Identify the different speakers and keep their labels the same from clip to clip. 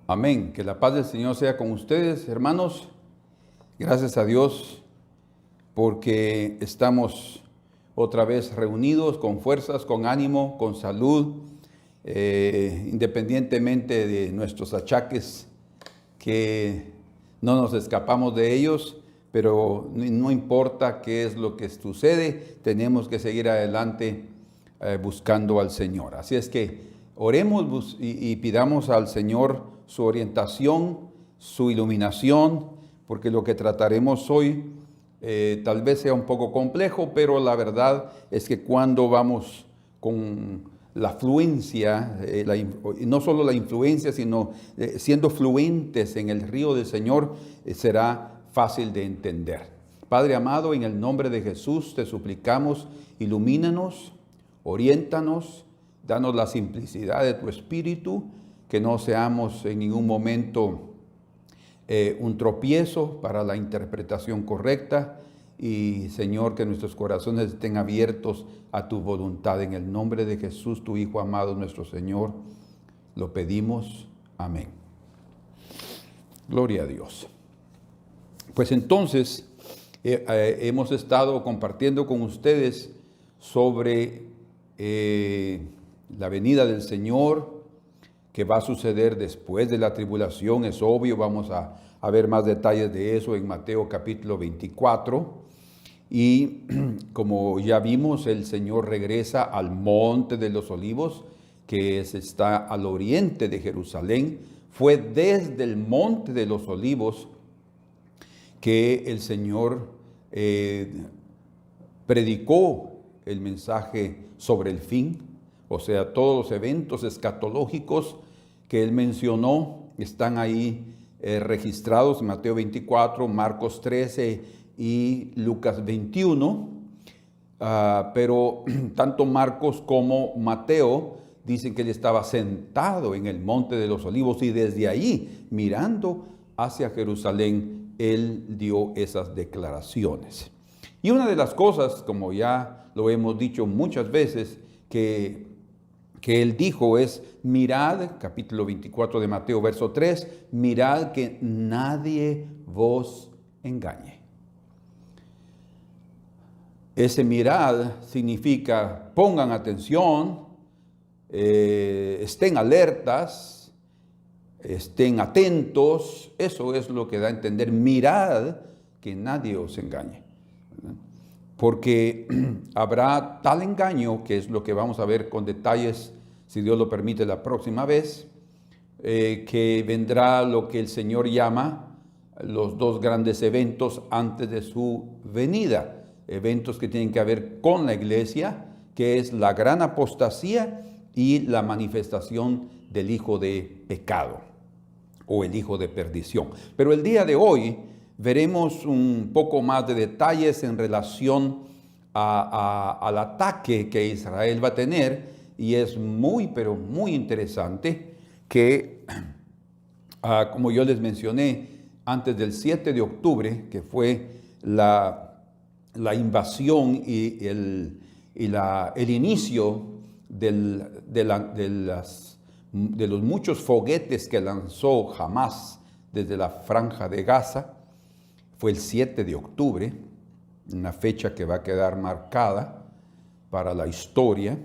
Speaker 1: Amén. Que la paz del Señor sea con ustedes, hermanos. Gracias a Dios porque estamos otra vez reunidos con fuerzas, con ánimo, con salud, independientemente de nuestros achaques, que no nos escapamos de ellos, pero no importa qué es lo que sucede, tenemos que seguir adelante buscando al Señor. Así es que oremos y pidamos al Señor su orientación, su iluminación, porque lo que trataremos hoy tal vez sea un poco complejo, pero la verdad es que cuando vamos con la fluencia, no solo la influencia, sino siendo fluentes en el río del Señor, será fácil de entender. Padre amado, en el nombre de Jesús te suplicamos, ilumínanos, oriéntanos, danos la simplicidad de tu espíritu, que no seamos en ningún momento un tropiezo para la interpretación correcta. Y Señor, que nuestros corazones estén abiertos a tu voluntad. En el nombre de Jesús, tu Hijo amado, nuestro Señor, lo pedimos. Amén. Gloria a Dios. Pues entonces, hemos estado compartiendo con ustedes sobre la venida del Señor, que va a suceder después de la tribulación. Es obvio, vamos a ver más detalles de eso en Mateo capítulo 24. Y como ya vimos, el Señor regresa al Monte de los Olivos, que está al oriente de Jerusalén. Fue desde el Monte de los Olivos que el Señor predicó el mensaje sobre el fin. O sea, todos los eventos escatológicos que él mencionó están ahí registrados en Mateo 24, Marcos 13 y Lucas 21. Pero tanto Marcos como Mateo dicen que él estaba sentado en el Monte de los Olivos y desde ahí, mirando hacia Jerusalén, él dio esas declaraciones. Y una de las cosas, como ya lo hemos dicho muchas veces, que él dijo es: mirad, capítulo 24 de Mateo, verso 3, mirad que nadie vos engañe. Ese mirad significa pongan atención, estén alertas, estén atentos. Eso es lo que da a entender: mirad que nadie os engañe. Porque habrá tal engaño, que es lo que vamos a ver con detalles, si Dios lo permite, la próxima vez, que vendrá lo que el Señor llama los dos grandes eventos antes de su venida. Eventos que tienen que ver con la iglesia, que es la gran apostasía y la manifestación del hijo de pecado o el hijo de perdición. Pero el día de hoy veremos un poco más de detalles en relación al ataque que Israel va a tener, y es muy, pero muy interesante que, como yo les mencioné, antes del 7 de octubre, que fue la invasión y el inicio de los muchos foguetes que lanzó Hamás desde la franja de Gaza, fue el 7 de octubre, una fecha que va a quedar marcada para la historia.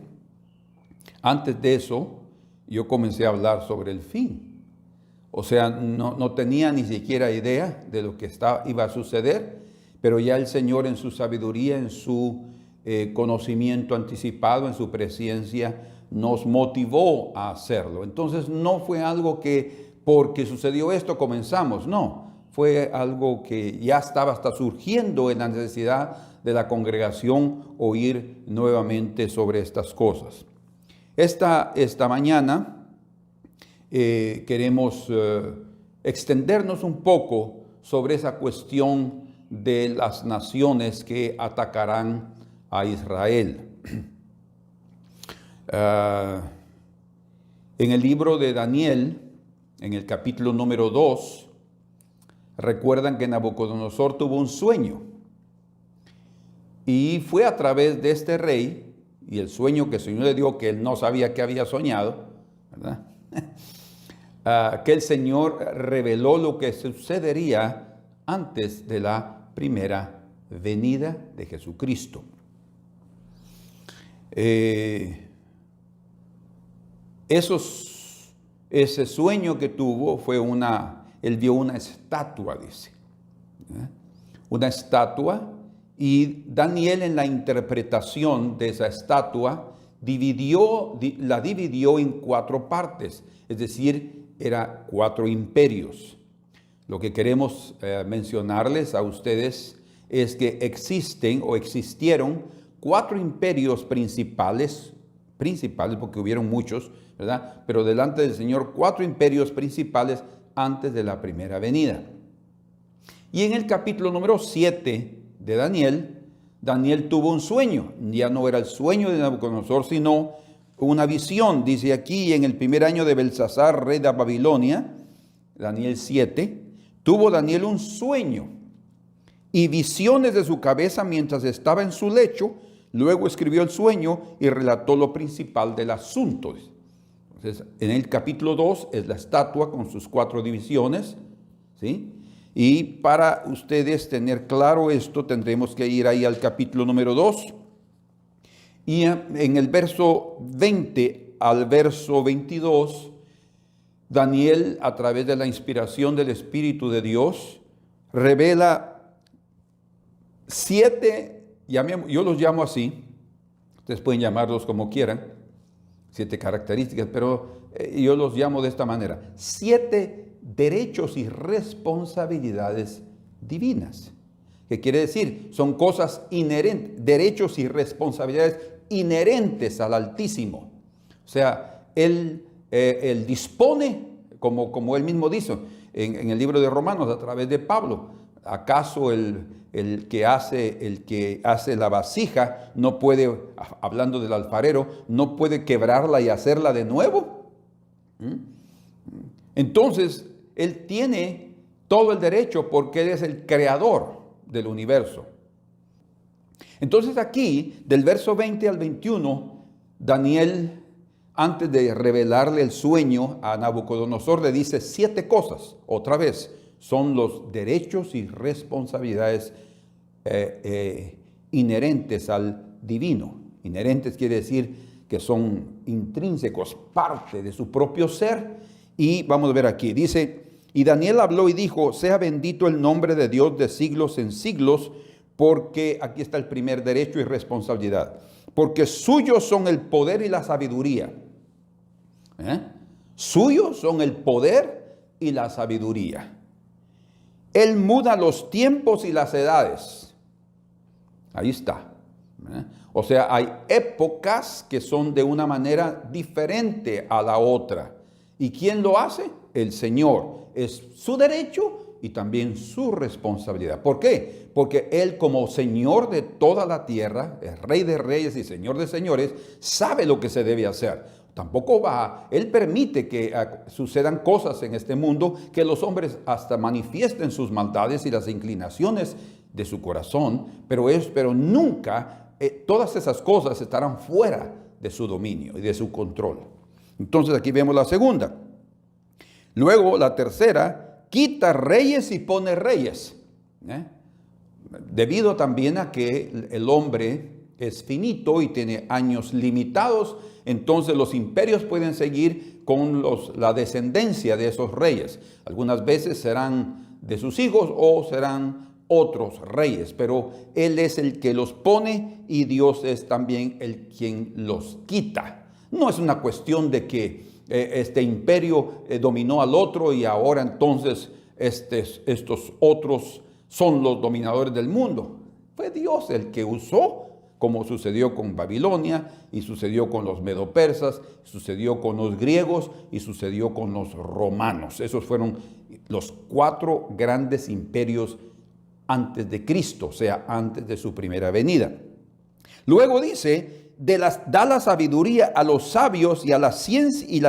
Speaker 1: Antes de eso, yo comencé a hablar sobre el fin. O sea, no tenía ni siquiera idea de lo que iba a suceder, pero ya el Señor, en su sabiduría, en su conocimiento anticipado, en su presciencia, nos motivó a hacerlo. Entonces no fue algo que porque sucedió esto comenzamos, no. Fue algo que ya estaba hasta surgiendo en la necesidad de la congregación oír nuevamente sobre estas cosas. Esta mañana queremos extendernos un poco sobre esa cuestión de las naciones que atacarán a Israel. En el libro de Daniel, en el capítulo número 2, recuerdan que Nabucodonosor tuvo un sueño, y fue a través de este rey, y el sueño que el Señor le dio, que él no sabía que había soñado, ¿verdad? que el Señor reveló lo que sucedería antes de la primera venida de Jesucristo. Ese sueño que tuvo fue él vio una estatua, dice. Una estatua, y Daniel, en la interpretación de esa estatua, la dividió en 4 partes, es decir, eran 4 imperios. Lo que queremos mencionarles a ustedes es que existieron 4 imperios principales, porque hubieron muchos, ¿verdad? Pero delante del Señor, 4 imperios principales antes de la primera venida. Y en el capítulo número 7 de Daniel tuvo un sueño. Ya no era el sueño de Nabucodonosor, sino una visión. Dice aquí, en el primer año de Belsasar, rey de Babilonia, Daniel 7, tuvo Daniel un sueño y visiones de su cabeza mientras estaba en su lecho. Luego escribió el sueño y relató lo principal del asunto. Entonces, en el capítulo 2 es la estatua con sus 4 divisiones, ¿sí? Y para ustedes tener claro esto, tendremos que ir ahí al capítulo número 2. Y en el verso 20 al verso 22, Daniel, a través de la inspiración del Espíritu de Dios, revela 7, yo los llamo así, ustedes pueden llamarlos como quieran, 7 características, pero yo los llamo de esta manera: 7 derechos y responsabilidades divinas. ¿Qué quiere decir? Son cosas inherentes, derechos y responsabilidades inherentes al Altísimo. O sea, Él dispone, como Él mismo dice en el libro de Romanos a través de Pablo. ¿Acaso el que hace la vasija no puede, hablando del alfarero, no puede quebrarla y hacerla de nuevo? Entonces, Él tiene todo el derecho porque Él es el creador del universo. Entonces aquí, del verso 20 al 21, Daniel, antes de revelarle el sueño a Nabucodonosor, le dice 7 cosas. Otra vez, son los derechos y responsabilidades inherentes al divino. Inherentes quiere decir que son intrínsecos, parte de su propio ser. Y vamos a ver aquí, dice: y Daniel habló y dijo: sea bendito el nombre de Dios de siglos en siglos, porque aquí está el primer derecho y responsabilidad. Porque suyos son el poder y la sabiduría. Suyos son el poder y la sabiduría. Él muda los tiempos y las edades. Ahí está. O sea, hay épocas que son de una manera diferente a la otra. ¿Y quién lo hace? El Señor. Es su derecho y también su responsabilidad. ¿Por qué? Porque Él, como Señor de toda la tierra, es Rey de reyes y Señor de señores, sabe lo que se debe hacer. Tampoco Él permite que sucedan cosas en este mundo que los hombres hasta manifiesten sus maldades y las inclinaciones de su corazón, pero nunca todas esas cosas estarán fuera de su dominio y de su control. Entonces aquí vemos la segunda. Luego la tercera: quita reyes y pone reyes. Debido también a que el hombre es finito y tiene años limitados, entonces los imperios pueden seguir con la descendencia de esos reyes. Algunas veces serán de sus hijos o serán otros reyes, pero Él es el que los pone y Dios es también el quien los quita. No es una cuestión de que este imperio dominó al otro y ahora entonces estos otros son los dominadores del mundo. Fue Dios el que usó, como sucedió con Babilonia y sucedió con los medopersas, sucedió con los griegos y sucedió con los romanos. Esos fueron los 4 grandes imperios antes de Cristo, o sea, antes de su primera venida. Luego dice: da la sabiduría a los sabios y la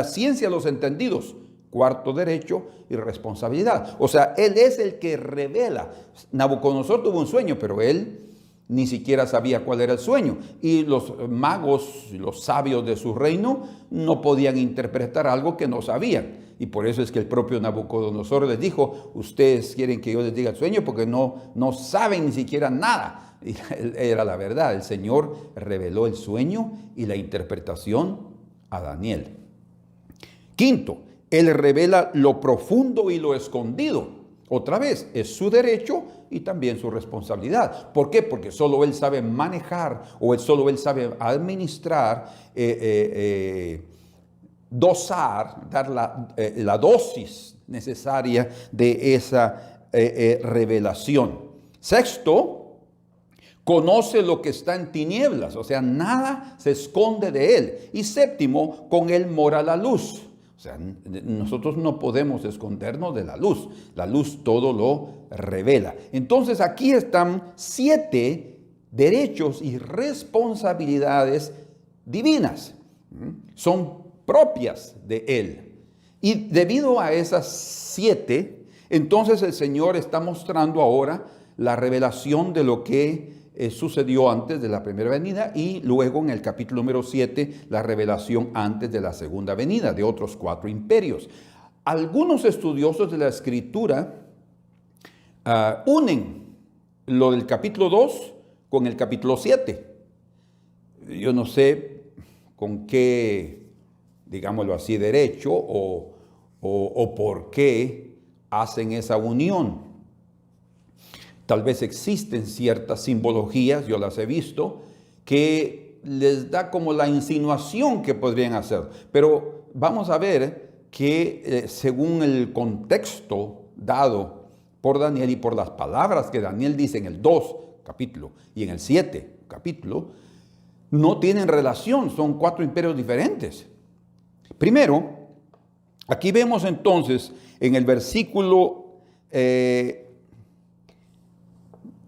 Speaker 1: ciencia a los entendidos. 4 derecho y responsabilidad. O sea, Él es el que revela. Nabucodonosor tuvo un sueño, pero él ni siquiera sabía cuál era el sueño. Y los magos, los sabios de su reino, no podían interpretar algo que no sabían. Y por eso es que el propio Nabucodonosor les dijo, ustedes quieren que yo les diga el sueño porque no saben ni siquiera nada. Y era la verdad, el Señor reveló el sueño y la interpretación a Daniel. Quinto, Él revela lo profundo y lo escondido. Otra vez, es su derecho y también su responsabilidad. ¿Por qué? Porque solo Él sabe manejar o solo Él sabe administrar, dosar, dar la dosis necesaria de esa revelación. Sexto, conoce lo que está en tinieblas, o sea, nada se esconde de Él. Y séptimo, con Él mora la luz. O sea, nosotros no podemos escondernos de la luz. La luz todo lo revela. Entonces aquí están 7 derechos y responsabilidades divinas. Son propias de Él. Y debido a esas 7, entonces el Señor está mostrando ahora la revelación de lo que sucedió antes de la primera venida y luego en el capítulo número 7 la revelación antes de la segunda venida de otros 4 imperios. Algunos estudiosos de la Escritura unen lo del capítulo 2 con el capítulo 7. Yo no sé con qué, digámoslo así, derecho o por qué hacen esa unión. Tal vez existen ciertas simbologías, yo las he visto, que les da como la insinuación que podrían hacer. Pero vamos a ver que según el contexto dado por Daniel y por las palabras que Daniel dice en el 2 capítulo y en el 7 capítulo, no tienen relación, son 4 imperios diferentes. Primero, aquí vemos entonces en el versículo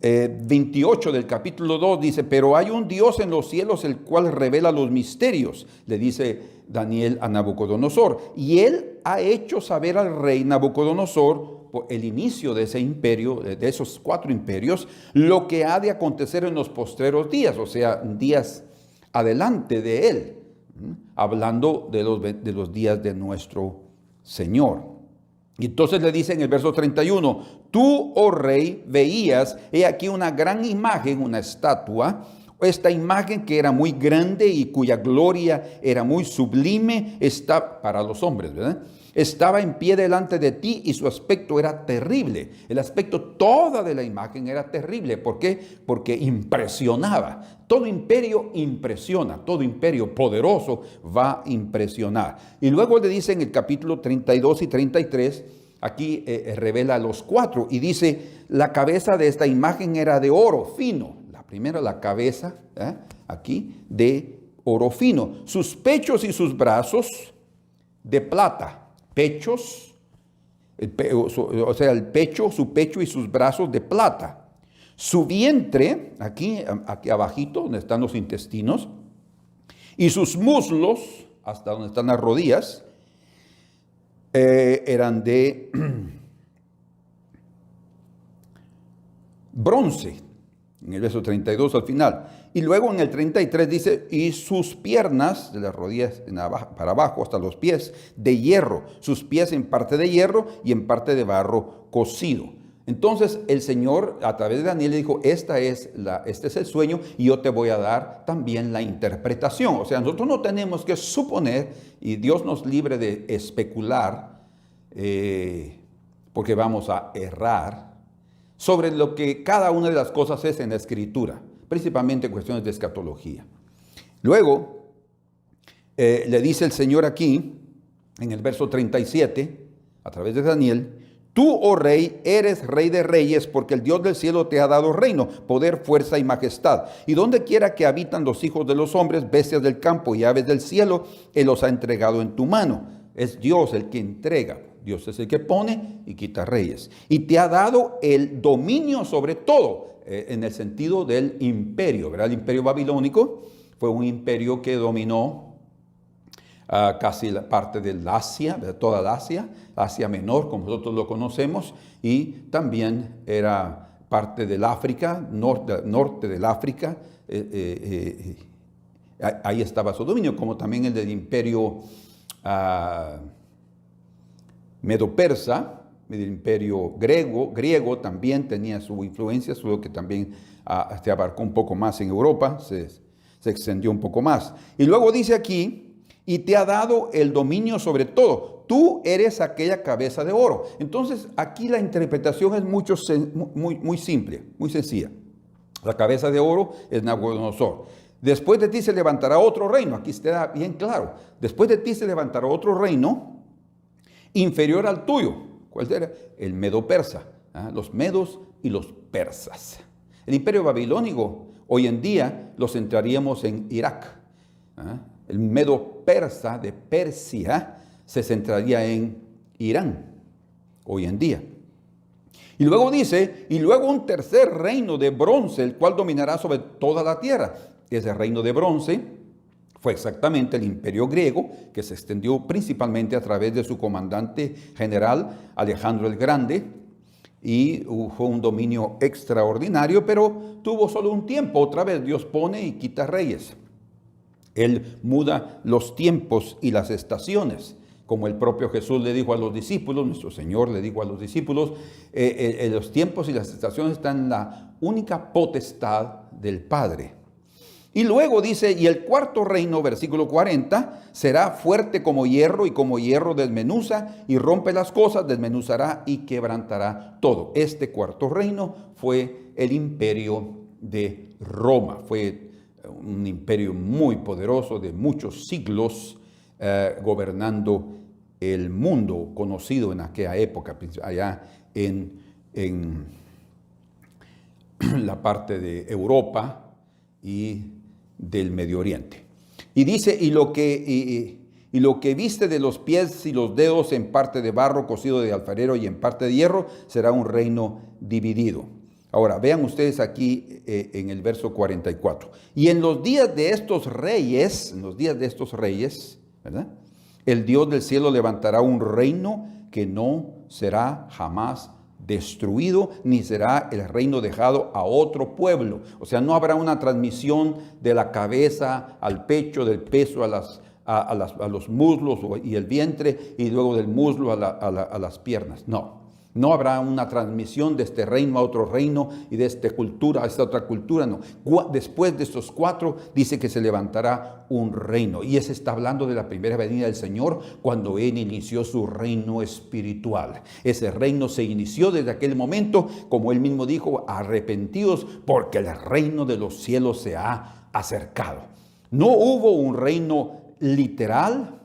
Speaker 1: 28 del capítulo 2 dice, pero hay un Dios en los cielos el cual revela los misterios, le dice Daniel a Nabucodonosor, y él ha hecho saber al rey Nabucodonosor, por el inicio de ese imperio, de esos 4 imperios, lo que ha de acontecer en los postreros días, o sea, días adelante de él, hablando de los días de nuestro Señor. Y entonces le dice en el verso 31, tú, oh rey, veías, he aquí una gran imagen, una estatua, esta imagen que era muy grande y cuya gloria era muy sublime, está para los hombres, ¿verdad? Estaba en pie delante de ti y su aspecto era terrible. El aspecto toda de la imagen era terrible. ¿Por qué? Porque impresionaba. Todo imperio impresiona, todo imperio poderoso va a impresionar. Y luego le dice en el capítulo 32 y 33, aquí revela los 4 y dice, la cabeza de esta imagen era de oro fino. La primera, la cabeza, aquí, de oro fino. Sus pechos y sus brazos de plata. Pechos, o sea, el pecho, su pecho y sus brazos de plata. Su vientre, aquí abajito, donde están los intestinos, y sus muslos, hasta donde están las rodillas, eran de bronce, en el verso 32 al final. Y luego en el 33 dice, y sus piernas, de las rodillas para abajo hasta los pies, de hierro, sus pies en parte de hierro y en parte de barro cocido. Entonces el Señor a través de Daniel le dijo, este es el sueño y yo te voy a dar también la interpretación. O sea, nosotros no tenemos que suponer, y Dios nos libre de especular, porque vamos a errar, sobre lo que cada una de las cosas es en la Escritura, principalmente cuestiones de escatología. Luego, le dice el Señor aquí, en el verso 37, a través de Daniel, tú, oh rey, eres rey de reyes, porque el Dios del cielo te ha dado reino, poder, fuerza y majestad. Y donde quiera que habitan los hijos de los hombres, bestias del campo y aves del cielo, Él los ha entregado en tu mano. Es Dios el que entrega. Dios es el que pone y quita reyes. Y te ha dado el dominio sobre todo, en el sentido del imperio, ¿verdad? El imperio babilónico fue un imperio que dominó casi la parte del Asia, de toda la Asia Menor, como nosotros lo conocemos, y también era parte del África, norte del África. Ahí estaba su dominio, como también el del imperio medo-persa, el imperio griego también tenía su influencia, solo que también se abarcó un poco más en Europa, se extendió un poco más. Y luego dice aquí, y te ha dado el dominio sobre todo. Tú eres aquella cabeza de oro. Entonces, aquí la interpretación es muy simple, muy sencilla. La cabeza de oro es Nabucodonosor. Después de ti se levantará otro reino. Aquí está bien claro. Después de ti se levantará otro reino inferior al tuyo. ¿Cuál era? El medo-persa. Los medos y los persas. El imperio babilónico, hoy en día, lo centraríamos en Irak. El medo-persa de Persia se centraría en Irán, hoy en día. Y luego dice, y luego un tercer reino de bronce, el cual dominará sobre toda la tierra. Ese reino de bronce fue exactamente el imperio griego, que se extendió principalmente a través de su comandante general Alejandro el Grande, y fue un dominio extraordinario, pero tuvo solo un tiempo. Otra vez Dios pone y quita reyes. Él muda los tiempos y las estaciones, como el propio Jesús le dijo a los discípulos, nuestro Señor le dijo a los discípulos, los tiempos y las estaciones están en la única potestad del Padre. Y luego dice, y el cuarto reino, versículo 40, será fuerte como hierro, y como hierro desmenuza y rompe las cosas, desmenuzará y quebrantará todo. Este cuarto reino fue el imperio de Roma. Fue un imperio muy poderoso de muchos siglos, gobernando el mundo conocido en aquella época, allá en la parte de Europa y del Medio Oriente. Y dice, y lo que viste de los pies y los dedos en parte de barro cocido de alfarero y en parte de hierro, será un reino dividido. Ahora, vean ustedes aquí en el verso 44. Y en los días de estos reyes, ¿verdad? El Dios del cielo levantará un reino que no será jamás destruido, ni será el reino dejado a otro pueblo. O sea, no habrá una transmisión de la cabeza al pecho, del peso a los muslos y el vientre, y luego del muslo a las piernas. No habrá una transmisión de este reino a otro reino y de esta cultura a esta otra cultura, no. Después de estos cuatro dice que se levantará un reino. Y ese está hablando de la primera venida del Señor, cuando Él inició su reino espiritual. Ese reino se inició desde aquel momento, como Él mismo dijo, arrepentidos porque el reino de los cielos se ha acercado. No hubo un reino literal,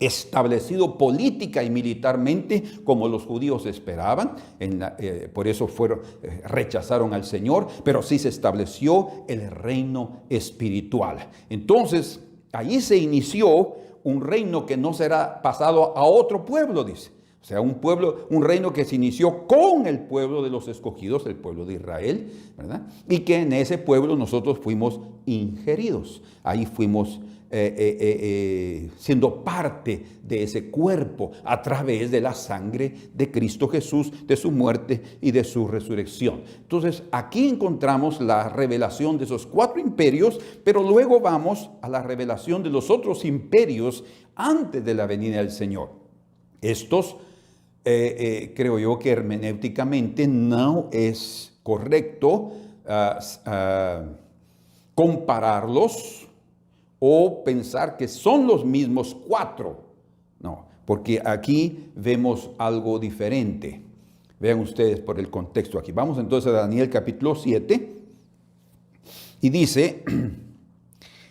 Speaker 1: establecido política y militarmente como los judíos esperaban, por eso rechazaron al Señor, pero sí se estableció el reino espiritual. Entonces, allí se inició un reino que no será pasado a otro pueblo, dice. O sea, un reino que se inició con el pueblo de los escogidos, el pueblo de Israel, ¿verdad? Y que en ese pueblo nosotros fuimos ingeridos. Ahí fuimos siendo parte de ese cuerpo a través de la sangre de Cristo Jesús, de su muerte y de su resurrección. Entonces, aquí encontramos la revelación de esos cuatro imperios, pero luego vamos a la revelación de los otros imperios antes de la venida del Señor. Estos, creo yo que hermenéuticamente no es correcto compararlos o pensar que son los mismos cuatro. No, porque aquí vemos algo diferente. Vean ustedes por el contexto aquí. Vamos entonces a Daniel capítulo 7 y dice,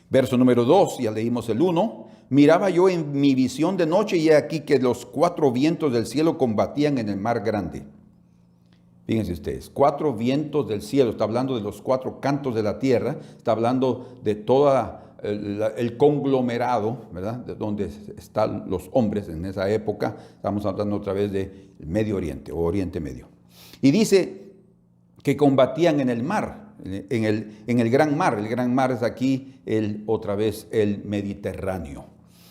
Speaker 1: verso número 2, ya leímos el 1, miraba yo en mi visión de noche y he aquí que los cuatro vientos del cielo combatían en el mar grande. Fíjense ustedes, cuatro vientos del cielo, está hablando de los cuatro cantos de la tierra, está hablando de toda el conglomerado, ¿verdad? De donde están los hombres en esa época. Estamos hablando otra vez del Medio Oriente o Oriente Medio. Y dice que combatían en el mar, en el gran mar. El gran mar es aquí otra vez el Mediterráneo.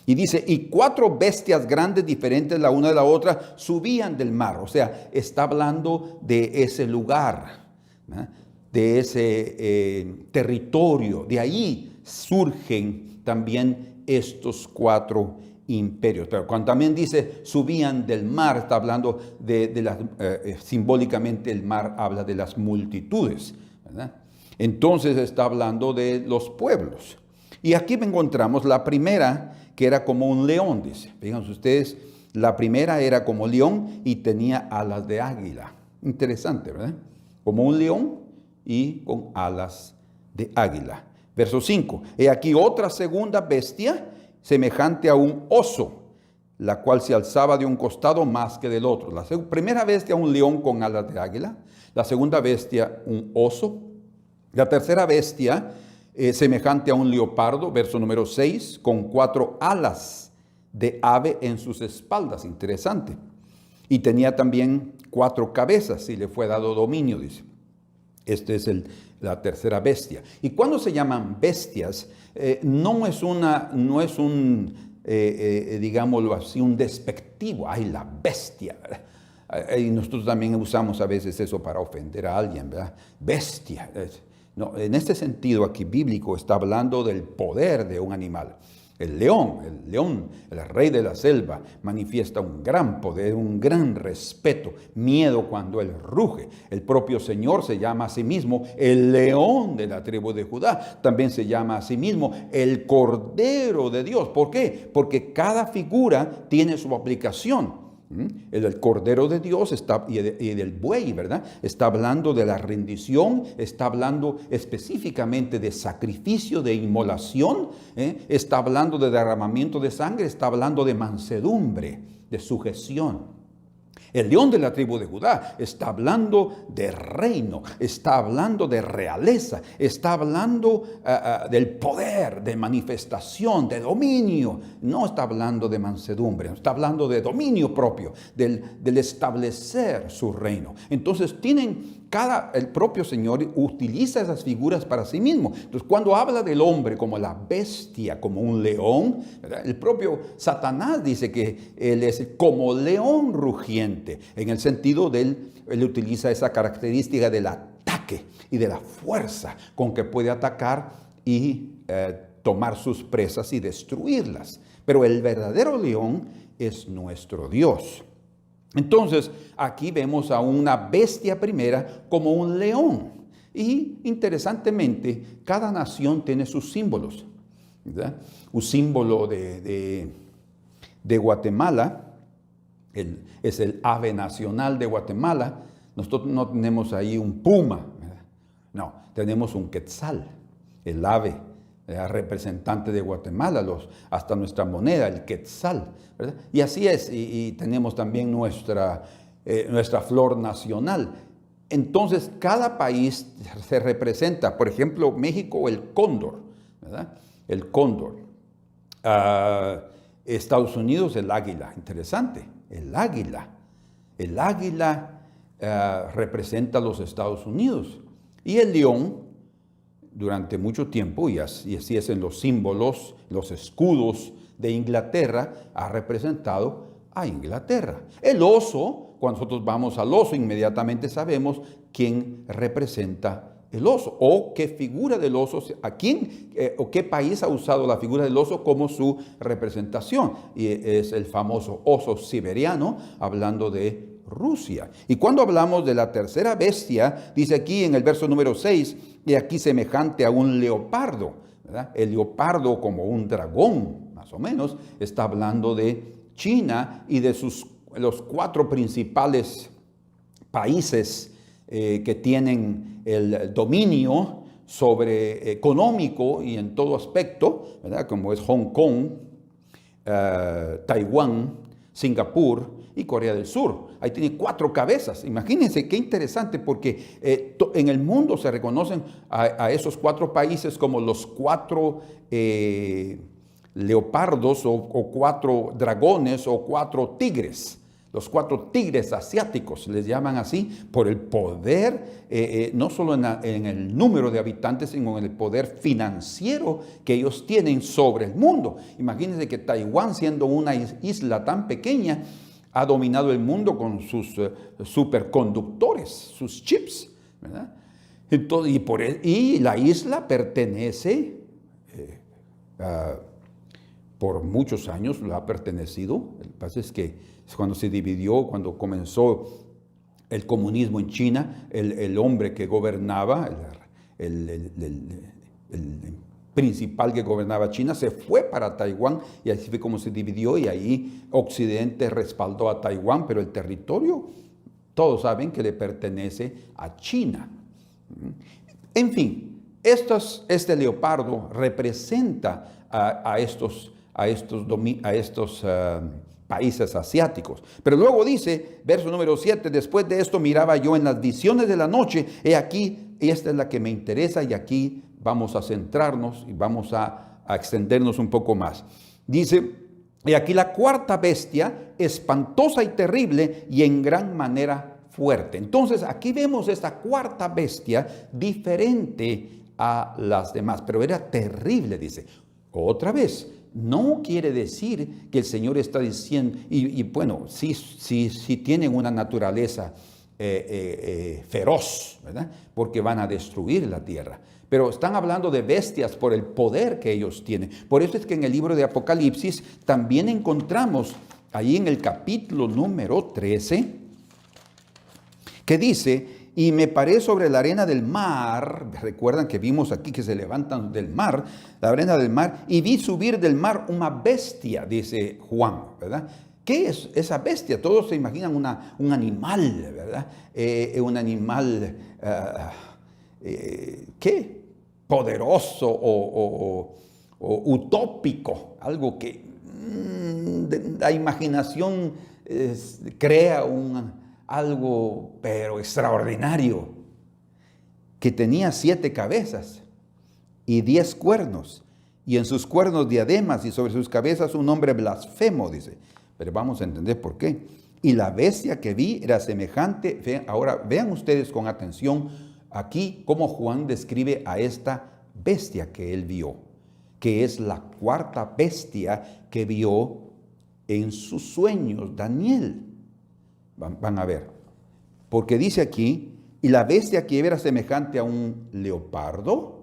Speaker 1: Y dice, y cuatro bestias grandes diferentes la una de la otra subían del mar. O sea, está hablando de ese lugar ¿verdad? De ese territorio. De ahí surgen también estos 4 imperios. Pero cuando también dice subían del mar, está hablando simbólicamente el mar habla de las multitudes, ¿verdad? Entonces está hablando de los pueblos. Y aquí encontramos la primera, que era como un león, dice. Fíjense ustedes, la primera era como león y tenía alas de águila. Interesante, ¿verdad? Como un león y con alas de águila. Verso 5. He aquí otra segunda bestia, semejante a un oso, la cual se alzaba de un costado más que del otro. La primera bestia, un león con alas de águila. La segunda bestia, un oso. La tercera bestia, semejante a un leopardo, verso número 6, con 4 alas de ave en sus espaldas. Interesante. Y tenía también 4 cabezas y le fue dado dominio, dice. Este es la tercera bestia. Y cuando se llaman bestias, no es un, digámoslo así, un despectivo. ¡Ay, la bestia! Y nosotros también usamos a veces eso para ofender a alguien, ¿verdad? Bestia. No, en este sentido aquí bíblico está hablando del poder de un animal. El león, el rey de la selva, manifiesta un gran poder, un gran respeto, miedo cuando él ruge. El propio Señor se llama a sí mismo el león de la tribu de Judá. También se llama a sí mismo el Cordero de Dios. ¿Por qué? Porque cada figura tiene su aplicación. El Cordero de Dios y del buey, ¿verdad? Está hablando de la rendición, está hablando específicamente de sacrificio, de inmolación, está hablando de derramamiento de sangre, está hablando de mansedumbre, de sujeción. El león de la tribu de Judá está hablando de reino, está hablando de realeza, está hablando del poder, de manifestación, de dominio. No está hablando de mansedumbre, está hablando de dominio propio, del establecer su reino. Entonces el propio Señor utiliza esas figuras para sí mismo. Entonces cuando habla del hombre como la bestia, como un león, ¿verdad? El propio Satanás dice que él es como león rugiente, en el sentido él utiliza esa característica del ataque y de la fuerza con que puede atacar y tomar sus presas y destruirlas. Pero el verdadero león es nuestro Dios. Entonces, aquí vemos a una bestia primera como un león. Y interesantemente, cada nación tiene sus símbolos, ¿verdad? Un símbolo de Guatemala es el ave nacional de Guatemala. Nosotros no tenemos ahí un puma, ¿verdad? No, tenemos un quetzal, el ave representante de Guatemala, hasta nuestra moneda, el quetzal, ¿verdad? Y así es, y tenemos también nuestra flor nacional. Entonces, cada país se representa, por ejemplo, México, el cóndor, ¿verdad? El cóndor. Estados Unidos, el águila. Interesante, el águila. El águila representa a los Estados Unidos. Y el león, durante mucho tiempo, y así es en los símbolos, los escudos de Inglaterra, ha representado a Inglaterra. El oso, cuando nosotros vamos al oso, inmediatamente sabemos quién representa el oso, o qué figura del oso, o qué país ha usado la figura del oso como su representación. Y es el famoso oso siberiano, hablando de Rusia. Y cuando hablamos de la tercera bestia, dice aquí en el verso número 6, y aquí semejante a un leopardo, ¿verdad? El leopardo como un dragón, más o menos, está hablando de China y de los 4 principales países que tienen el dominio económico y en todo aspecto, ¿verdad? Como es Hong Kong, Taiwán, Singapur y Corea del Sur. Ahí tiene 4 cabezas. Imagínense qué interesante, porque en el mundo se reconocen a esos 4 países como los 4 leopardos o 4 dragones o 4 tigres. Los 4 tigres asiáticos les llaman así por el poder, no solo en el número de habitantes, sino en el poder financiero que ellos tienen sobre el mundo. Imagínense que Taiwán, siendo una isla tan pequeña, ha dominado el mundo con sus superconductores, sus chips, ¿verdad? Entonces, y la isla pertenece, por muchos años lo ha pertenecido. Lo que pasa es que cuando se dividió, cuando comenzó el comunismo en China, el hombre que gobernaba, el principal que gobernaba China, se fue para Taiwán y así fue como se dividió, y ahí Occidente respaldó a Taiwán, pero el territorio, todos saben que le pertenece a China. En fin, este leopardo representa a estos países asiáticos. Pero luego dice, verso número 7, después de esto miraba yo en las visiones de la noche, he aquí, esta es la que me interesa, y aquí vamos a centrarnos y vamos a extendernos un poco más. Dice, y aquí la cuarta bestia, espantosa y terrible y en gran manera fuerte. Entonces aquí vemos esta cuarta bestia diferente a las demás, pero era terrible, dice. Otra vez, no quiere decir que el Señor está diciendo, y bueno, sí tienen una naturaleza feroz, ¿verdad? Porque van a destruir la tierra. Pero están hablando de bestias por el poder que ellos tienen. Por eso es que en el libro de Apocalipsis también encontramos ahí en el capítulo número 13, que dice, y me paré sobre la arena del mar. Recuerdan que vimos aquí que se levantan del mar, la arena del mar, y vi subir del mar una bestia, dice Juan, ¿verdad? ¿Qué es esa bestia? Todos se imaginan un animal, ¿verdad? Un animal, ¿qué? Poderoso o utópico, algo que la imaginación crea algo pero extraordinario, que tenía 7 cabezas y 10 cuernos, y en sus cuernos diademas, y sobre sus cabezas un nombre blasfemo, dice. Pero vamos a entender por qué. Y la bestia que vi era semejante. Ahora vean ustedes con atención aquí cómo Juan describe a esta bestia que él vio, que es la cuarta bestia que vio en sus sueños Daniel. Van a ver, porque dice aquí, y la bestia que era semejante a un leopardo.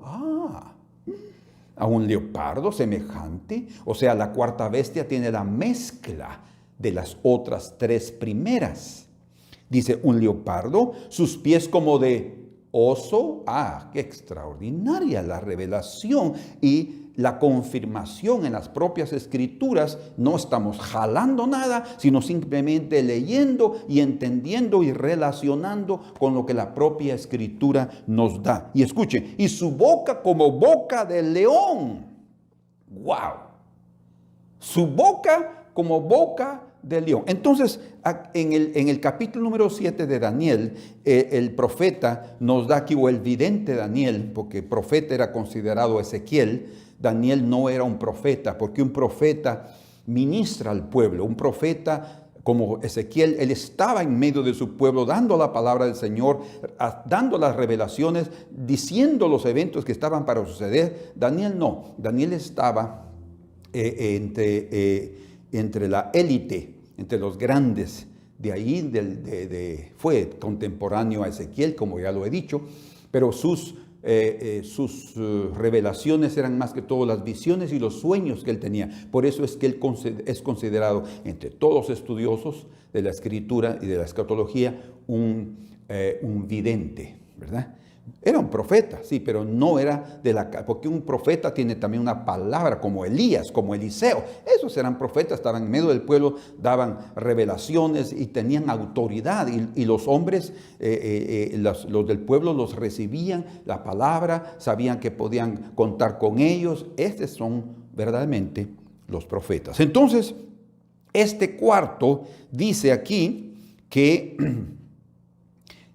Speaker 1: A un leopardo semejante. O sea, la cuarta bestia tiene la mezcla de las otras 3 primeras. Dice, un leopardo, sus pies como de oso. Qué extraordinaria la revelación y la confirmación en las propias escrituras. No estamos jalando nada, sino simplemente leyendo y entendiendo y relacionando con lo que la propia escritura nos da. Y escuchen, y su boca como boca de león. ¡Wow! Su boca como boca de león. Entonces, en el capítulo número 7 de Daniel, el profeta nos da aquí, o el vidente Daniel, porque profeta era considerado Ezequiel. Daniel no era un profeta, porque un profeta ministra al pueblo. Un profeta como Ezequiel, él estaba en medio de su pueblo dando la palabra del Señor, dando las revelaciones, diciendo los eventos que estaban para suceder. Daniel no. Daniel estaba entre la élite, entre los grandes. De ahí fue contemporáneo a Ezequiel, como ya lo he dicho, pero sus revelaciones eran más que todo las visiones y los sueños que él tenía. Por eso es que él es considerado entre todos los estudiosos de la escritura y de la escatología un vidente, ¿verdad? Era un profeta, sí, pero no era porque un profeta tiene también una palabra, como Elías, como Eliseo. Esos eran profetas, estaban en medio del pueblo, daban revelaciones y tenían autoridad. Y los hombres, los del pueblo, los recibían la palabra, sabían que podían contar con ellos. Estos son verdaderamente los profetas. Entonces, este cuarto dice aquí que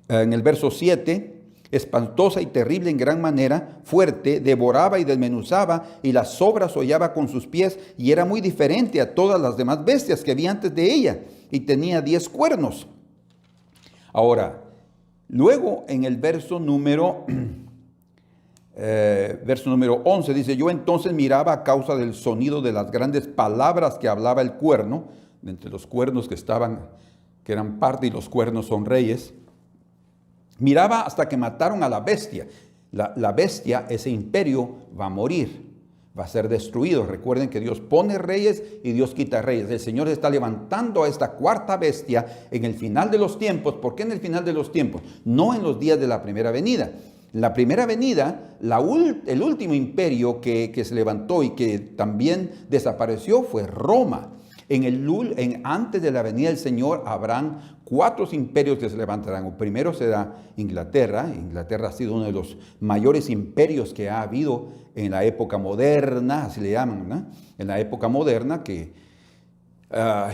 Speaker 1: en el verso 7, espantosa y terrible en gran manera, fuerte, devoraba y desmenuzaba, y las sobras hollaba con sus pies, y era muy diferente a todas las demás bestias que había antes de ella, y tenía 10 cuernos. Ahora, luego en el verso número 11 dice, yo entonces miraba a causa del sonido de las grandes palabras que hablaba el cuerno, entre los cuernos que eran parte, y los cuernos son reyes. Miraba hasta que mataron a la bestia. La bestia, ese imperio, va a morir, va a ser destruido. Recuerden que Dios pone reyes y Dios quita reyes. El Señor está levantando a esta cuarta bestia en el final de los tiempos. ¿Por qué en el final de los tiempos? No en los días de la primera venida. La primera venida, el último imperio que se levantó y que también desapareció fue Roma. Antes de la venida del Señor habrán 4 imperios que se levantarán. El primero será Inglaterra. Inglaterra ha sido uno de los mayores imperios que ha habido en la época moderna, así le llaman, ¿no? En la época moderna, que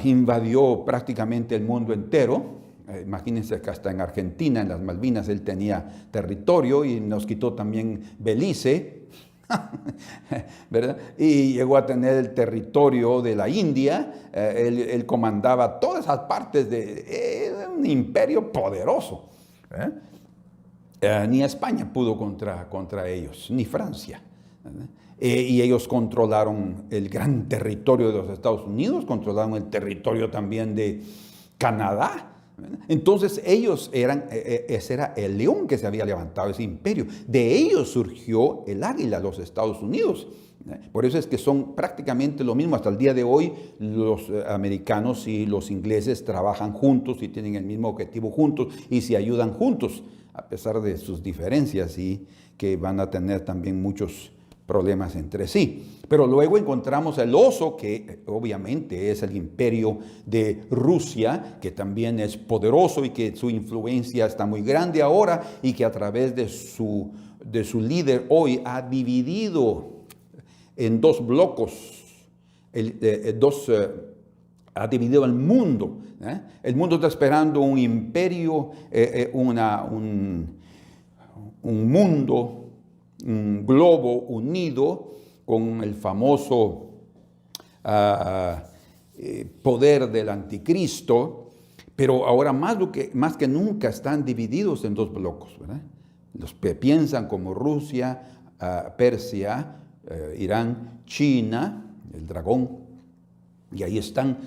Speaker 1: invadió prácticamente el mundo entero. Imagínense que hasta en Argentina, en las Malvinas, él tenía territorio y nos quitó también Belice, ¿verdad? Y llegó a tener el territorio de la India. Él comandaba todas esas partes de un imperio poderoso. Ni España pudo contra ellos, ni Francia. Y ellos controlaron el gran territorio de los Estados Unidos, controlaron el territorio también de Canadá. Entonces ese era el león que se había levantado, ese imperio. De ellos surgió el águila, los Estados Unidos. Por eso es que son prácticamente lo mismo. Hasta el día de hoy los americanos y los ingleses trabajan juntos y tienen el mismo objetivo juntos y se ayudan juntos, a pesar de sus diferencias y que van a tener también muchos problemas entre sí. Pero luego encontramos el oso, que obviamente es el imperio de Rusia, que también es poderoso y que su influencia está muy grande ahora y que a través de su líder hoy ha dividido en 2 blocos, ha dividido el mundo. El mundo está esperando un imperio, un mundo, un globo unido con el famoso poder del anticristo, pero ahora más que nunca están divididos en 2 blocos, ¿verdad? Los que piensan como Rusia, Persia, Irán, China, el dragón, y ahí están,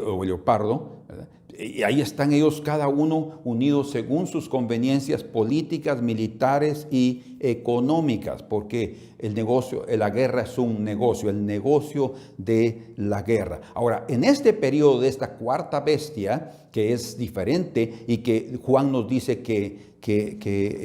Speaker 1: o el leopardo, ¿verdad? Y ahí están ellos cada uno unidos según sus conveniencias políticas, militares y económicas, porque la guerra es un negocio, el negocio de la guerra. Ahora, en este periodo de esta cuarta bestia, que es diferente y que Juan nos dice que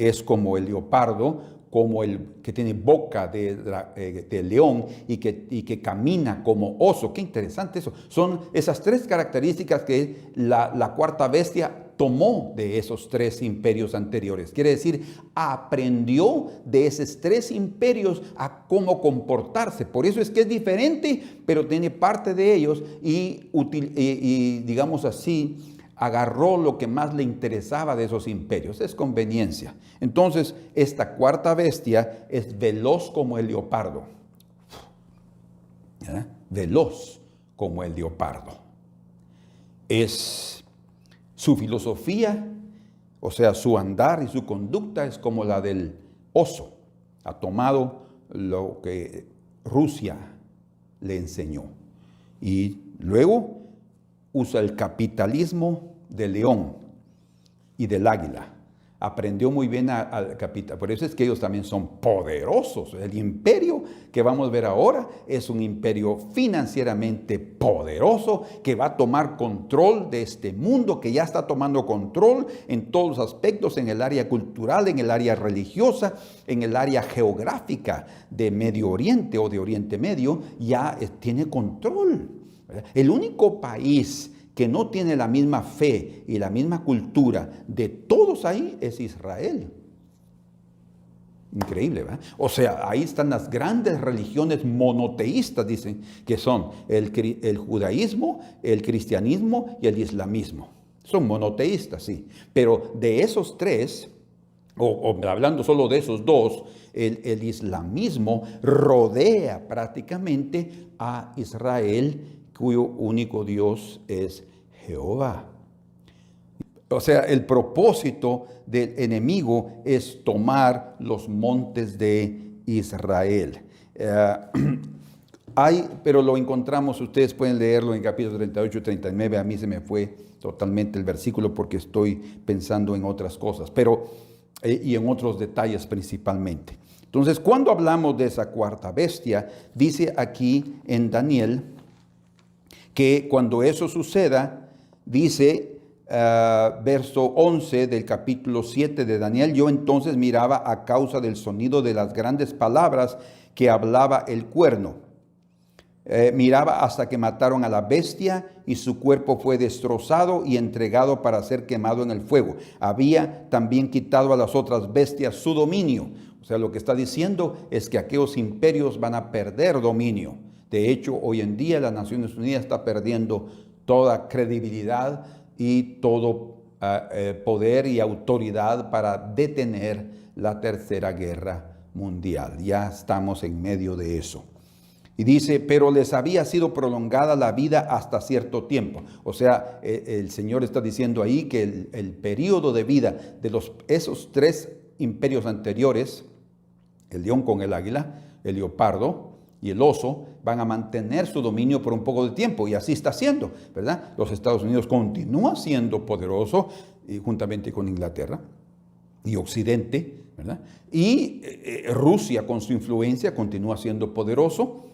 Speaker 1: es como el leopardo, como el que tiene boca de león y que camina como oso. Qué interesante eso. Son esas 3 características que la cuarta bestia tomó de esos 3 imperios anteriores. Quiere decir, aprendió de esos 3 imperios a cómo comportarse. Por eso es que es diferente, pero tiene parte de ellos y digamos así, agarró lo que más le interesaba de esos imperios. Es conveniencia. Entonces, esta cuarta bestia es veloz como el leopardo. Veloz como el leopardo. Es su filosofía, o sea, su andar y su conducta es como la del oso. Ha tomado lo que Rusia le enseñó. Y luego usa el capitalismo del león y del águila. Aprendió muy bien al capital. Por eso es que ellos también son poderosos. El imperio que vamos a ver ahora es un imperio financieramente poderoso que va a tomar control de este mundo, que ya está tomando control en todos los aspectos, en el área cultural, en el área religiosa, en el área geográfica de Medio Oriente o de Oriente Medio, ya tiene control. El único país que no tiene la misma fe y la misma cultura de todos ahí es Israel. Increíble, ¿verdad? O sea, ahí están las grandes religiones monoteístas, dicen, que son el judaísmo, el cristianismo y el islamismo. Son monoteístas, sí. Pero de esos 3, o hablando solo de esos 2, el islamismo rodea prácticamente a Israel, cuyo único Dios es Jehová. O sea, el propósito del enemigo es tomar los montes de Israel. Pero lo encontramos, ustedes pueden leerlo en capítulo 38 y 39. A mí se me fue totalmente el versículo porque estoy pensando en otras cosas. Pero y en otros detalles principalmente. Entonces, cuando hablamos de esa cuarta bestia, dice aquí en Daniel que cuando eso suceda, dice verso 11 del capítulo 7 de Daniel, yo entonces miraba a causa del sonido de las grandes palabras que hablaba el cuerno. Miraba hasta que mataron a la bestia y su cuerpo fue destrozado y entregado para ser quemado en el fuego. Había también quitado a las otras bestias su dominio. O sea, lo que está diciendo es que aquellos imperios van a perder dominio. De hecho, hoy en día las Naciones Unidas está perdiendo toda credibilidad y todo poder y autoridad para detener la Tercera Guerra Mundial. Ya estamos en medio de eso. Y dice, pero les había sido prolongada la vida hasta cierto tiempo. O sea, el Señor está diciendo ahí que el periodo de vida de esos tres imperios anteriores, el león con el águila, el leopardo y el oso, van a mantener su dominio por un poco de tiempo. Y así está siendo, ¿verdad? Los Estados Unidos continúa siendo poderoso, juntamente con Inglaterra y Occidente, ¿verdad? Y Rusia con su influencia continúa siendo poderoso.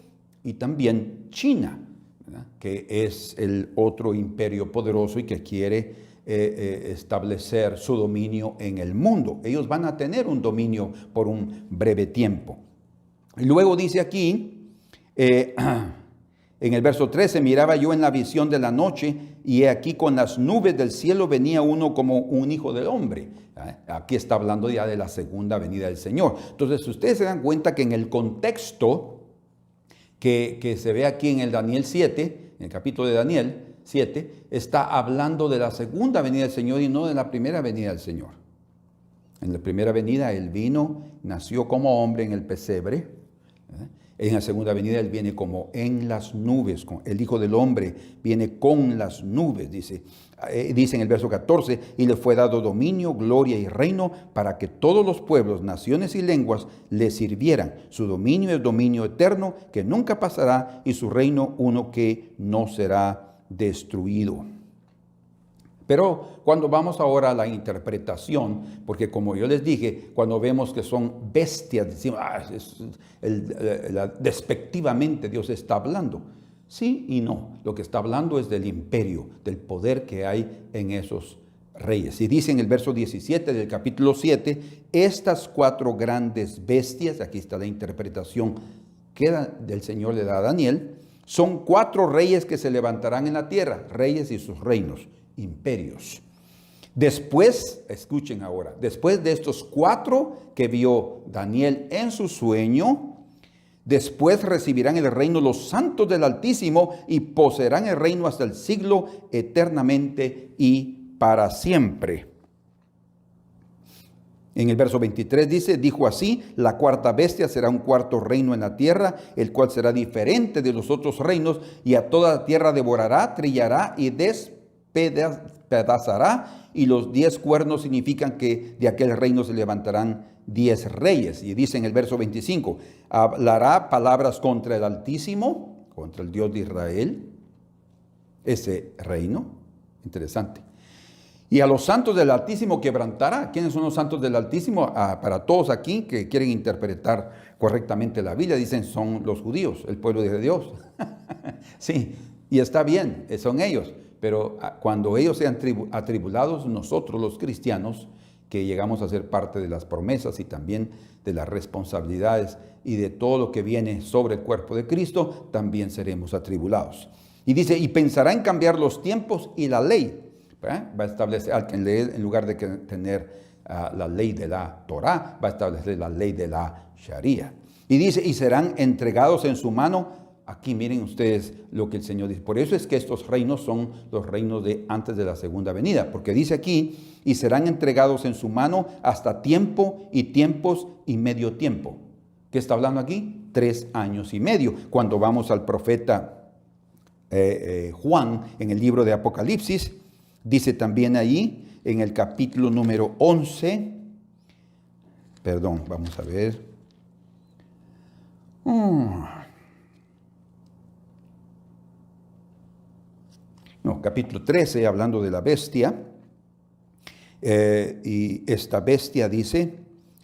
Speaker 1: Y también China, ¿verdad?, que es el otro imperio poderoso y que quiere establecer su dominio en el mundo. Ellos van a tener un dominio por un breve tiempo. Y luego dice aquí, en el verso 13, miraba yo en la visión de la noche y he aquí con las nubes del cielo venía uno como un hijo del hombre. Aquí está hablando ya de la segunda venida del Señor. Entonces, ustedes se dan cuenta que en el contexto que se ve aquí en el Daniel 7, en el capítulo de Daniel 7, está hablando de la segunda venida del Señor y no de la primera venida del Señor. En la primera venida Él vino, nació como hombre en el pesebre. En la segunda venida Él viene como en las nubes. El Hijo del Hombre viene con las nubes, dice en el verso 14, y le fue dado dominio, gloria y reino para que todos los pueblos, naciones y lenguas le sirvieran. Su dominio es dominio eterno que nunca pasará y su reino uno que no será destruido. Pero cuando vamos ahora a la interpretación, porque como yo les dije, cuando vemos que son bestias, decimos, despectivamente Dios está hablando. Sí y no. Lo que está hablando es del imperio, del poder que hay en esos reyes. Y dice en el verso 17 del capítulo 7, estas cuatro grandes bestias, aquí está la interpretación que del Señor le da a Daniel, son cuatro reyes que se levantarán en la tierra, reyes y sus reinos, imperios. Después, escuchen ahora, después de estos cuatro que vio Daniel en su sueño, después recibirán el reino los santos del Altísimo y poseerán el reino hasta el siglo eternamente y para siempre. En el verso 23 dice, dijo así, la cuarta bestia será un cuarto reino en la tierra, el cual será diferente de los otros reinos y a toda la tierra devorará, trillará y despedazará. Y los 10 cuernos significan que de aquel reino se levantarán 10 reyes. Y dice en el verso 25, hablará palabras contra el Altísimo, contra el Dios de Israel, ese reino. Interesante. Y a los santos del Altísimo quebrantará. ¿Quiénes son los santos del Altísimo? Para todos aquí que quieren interpretar correctamente la Biblia, dicen son los judíos, el pueblo de Dios. Sí, y está bien, son ellos. Pero cuando ellos sean atribulados, nosotros los cristianos, que llegamos a ser parte de las promesas y también de las responsabilidades y de todo lo que viene sobre el cuerpo de Cristo, también seremos atribulados. Y dice, y pensará en cambiar los tiempos y la ley. Va a establecer, en lugar de tener la ley de la Torá, va a establecer la ley de la Sharia. Y dice, y serán entregados en su mano. Aquí miren ustedes lo que el Señor dice. Por eso es que estos reinos son los reinos de antes de la segunda venida. Porque dice aquí, y serán entregados en su mano hasta tiempo y tiempos y medio tiempo. ¿Qué está hablando aquí? 3 años y medio. Cuando vamos al profeta Juan en el libro de Apocalipsis, dice también ahí en el capítulo número 11. Perdón, vamos a ver. No, capítulo 13, hablando de la bestia. Y esta bestia dice,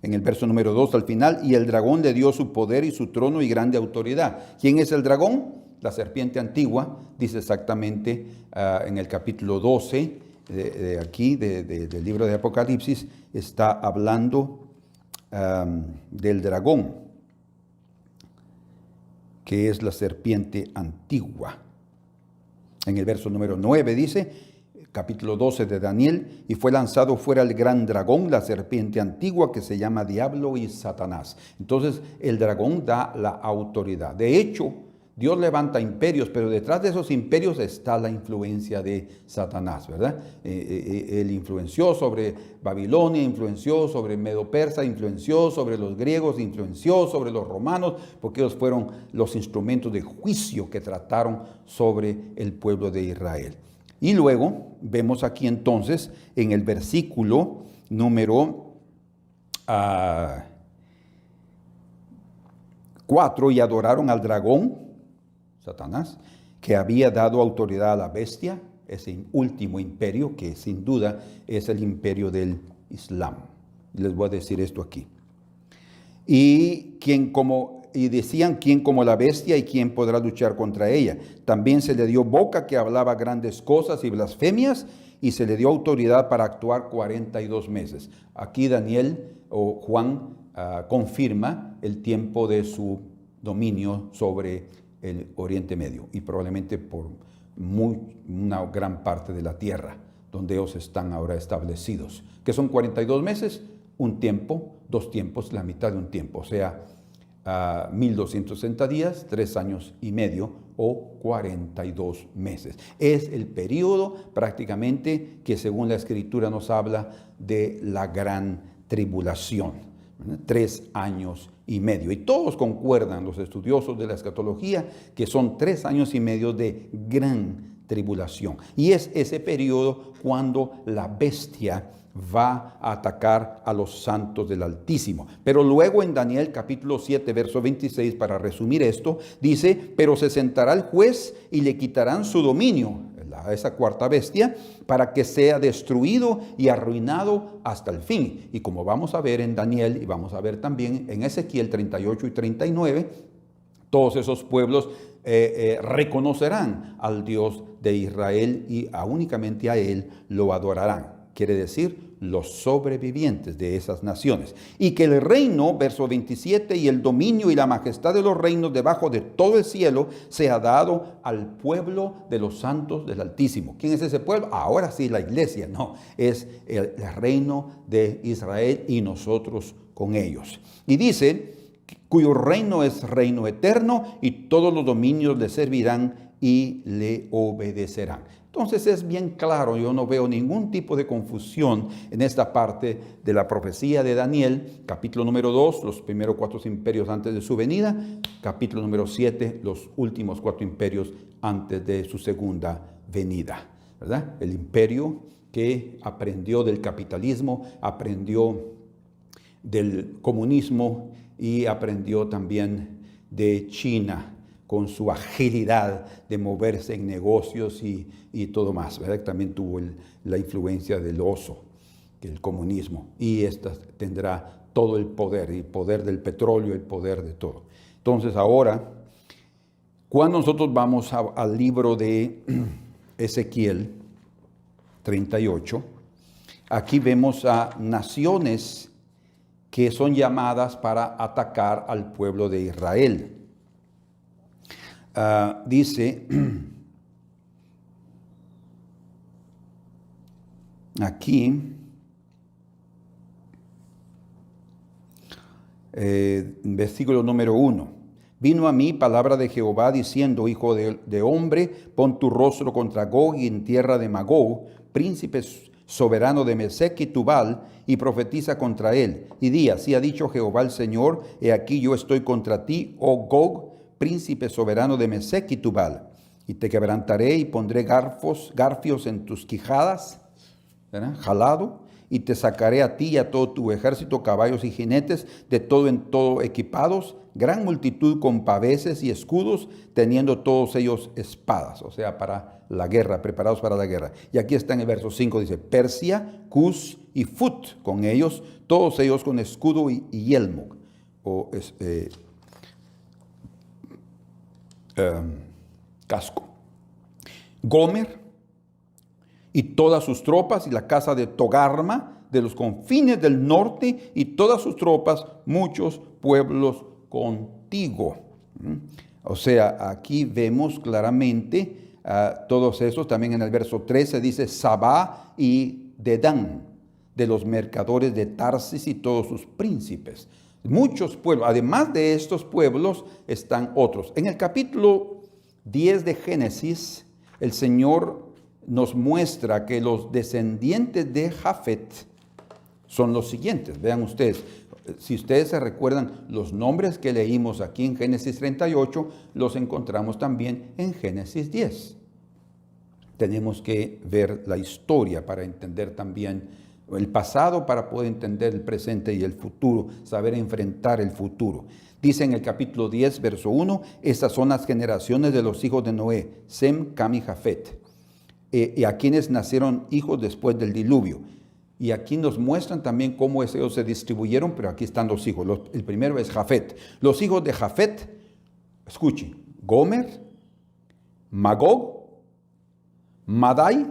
Speaker 1: en el verso número 2 al final, y el dragón le dio su poder y su trono y grande autoridad. ¿Quién es el dragón? La serpiente antigua, dice exactamente en el capítulo 12 del libro de Apocalipsis, está hablando del dragón, que es la serpiente antigua. En el verso número 9 dice, capítulo 12 de Daniel, y fue lanzado fuera el gran dragón, la serpiente antigua, que se llama Diablo y Satanás. Entonces el dragón da la autoridad. De hecho, Dios levanta imperios, pero detrás de esos imperios está la influencia de Satanás, ¿verdad? Él influenció sobre Babilonia, influenció sobre Medo-Persa, influenció sobre los griegos, influenció sobre los romanos, porque ellos fueron los instrumentos de juicio que trataron sobre el pueblo de Israel. Y luego vemos aquí entonces en el versículo número 4, y adoraron al dragón, Satanás, que había dado autoridad a la bestia, ese último imperio que sin duda es el imperio del Islam. Les voy a decir esto aquí. Y decían, ¿quién como la bestia y quién podrá luchar contra ella? También se le dio boca que hablaba grandes cosas y blasfemias, y se le dio autoridad para actuar 42 meses. Aquí Daniel o Juan confirma el tiempo de su dominio sobre el Oriente Medio y probablemente por una gran parte de la tierra donde ellos están ahora establecidos. ¿Qué son 42 meses? Un tiempo, 2 tiempos, la mitad de un tiempo, o sea, 1260 días, 3 años y medio o 42 meses. Es el periodo prácticamente que según la Escritura nos habla de la gran tribulación, 3 años y medio. Y todos concuerdan, los estudiosos de la escatología, que son 3 años y medio de gran tribulación. Y es ese periodo cuando la bestia va a atacar a los santos del Altísimo. Pero luego en Daniel capítulo 7, verso 26, para resumir esto, dice, pero se sentará el juez y le quitarán su dominio, a esa cuarta bestia, para que sea destruido y arruinado hasta el fin. Y como vamos a ver en Daniel y vamos a ver también en Ezequiel 38 y 39, todos esos pueblos reconocerán al Dios de Israel y únicamente a Él lo adorarán. Quiere decir, los sobrevivientes de esas naciones. Y que el reino, verso 27, y el dominio y la majestad de los reinos debajo de todo el cielo sea dado al pueblo de los santos del Altísimo. ¿Quién es ese pueblo? Ahora sí, la iglesia. No, es el reino de Israel y nosotros con ellos. Y dice, cuyo reino es reino eterno y todos los dominios le servirán y le obedecerán. Entonces es bien claro, yo no veo ningún tipo de confusión en esta parte de la profecía de Daniel, capítulo número 2, los primeros 4 imperios antes de su venida, capítulo número 7, los últimos 4 imperios antes de su segunda venida, ¿verdad? El imperio que aprendió del capitalismo, aprendió del comunismo y aprendió también de China, con su agilidad de moverse en negocios y todo más, ¿verdad? También tuvo la influencia del oso, el comunismo, y esta tendrá todo el poder del petróleo, el poder de todo. Entonces ahora, cuando nosotros vamos al libro de Ezequiel 38, aquí vemos a naciones que son llamadas para atacar al pueblo de Israel. Dice aquí, versículo número 1. Vino a mí palabra de Jehová diciendo, hijo de hombre, pon tu rostro contra Gog y en tierra de Magog, príncipe soberano de Mesec y Tubal, y profetiza contra él. Y di, así ha dicho Jehová el Señor, he aquí yo estoy contra ti, oh Gog, príncipe soberano de Mesec y Tubal, y te quebrantaré y pondré garfios en tus quijadas, ¿verdad? Jalado, y te sacaré a ti y a todo tu ejército, caballos y jinetes, de todo en todo equipados, gran multitud con paveses y escudos, teniendo todos ellos espadas, o sea, para la guerra, preparados para la guerra. Y aquí está en el verso 5, dice, Persia, Cus, y Fut con ellos, todos ellos con escudo y yelmo, casco. Gomer y todas sus tropas, y la casa de Togarma, de los confines del norte, y todas sus tropas, muchos pueblos contigo. O sea, aquí vemos claramente todos esos. También en el verso 13 dice Sabá y Dedán, de los mercadores de Tarsis y todos sus príncipes. Muchos pueblos. Además de estos pueblos están otros. En el capítulo 10 de Génesis, el Señor nos muestra que los descendientes de Jafet son los siguientes. Vean ustedes, si ustedes se recuerdan, los nombres que leímos aquí en Génesis 38, los encontramos también en Génesis 10. Tenemos que ver la historia para entender también el pasado, para poder entender el presente y el futuro, saber enfrentar el futuro. Dice en el capítulo 10, verso 1, estas son las generaciones de los hijos de Noé, Sem, Cam y Jafet, y a quienes nacieron hijos después del diluvio. Y aquí nos muestran también cómo ellos se distribuyeron, pero aquí están los hijos. El primero es Jafet. Los hijos de Jafet, escuchen, Gomer, Magog, Madai,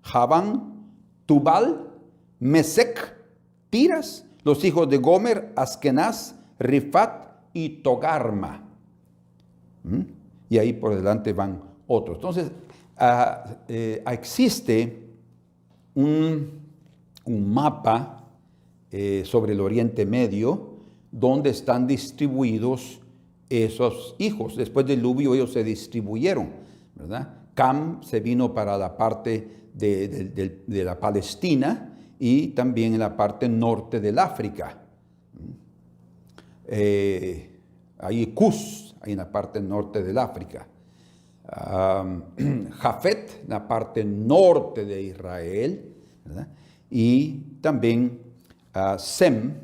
Speaker 1: Javán, Tubal, Mesec, Tiras. Los hijos de Gomer, Askenaz, Rifat y Togarma. Y ahí por delante van otros. Entonces, existe un mapa sobre el Oriente Medio donde están distribuidos esos hijos. Después del diluvio ellos se distribuyeron, ¿verdad? Cam se vino para la parte de la Palestina y también en la parte norte del África. Ahí Cus, ahí en la parte norte del África. Jafet, en la parte norte de Israel, ¿verdad? Y también Sem,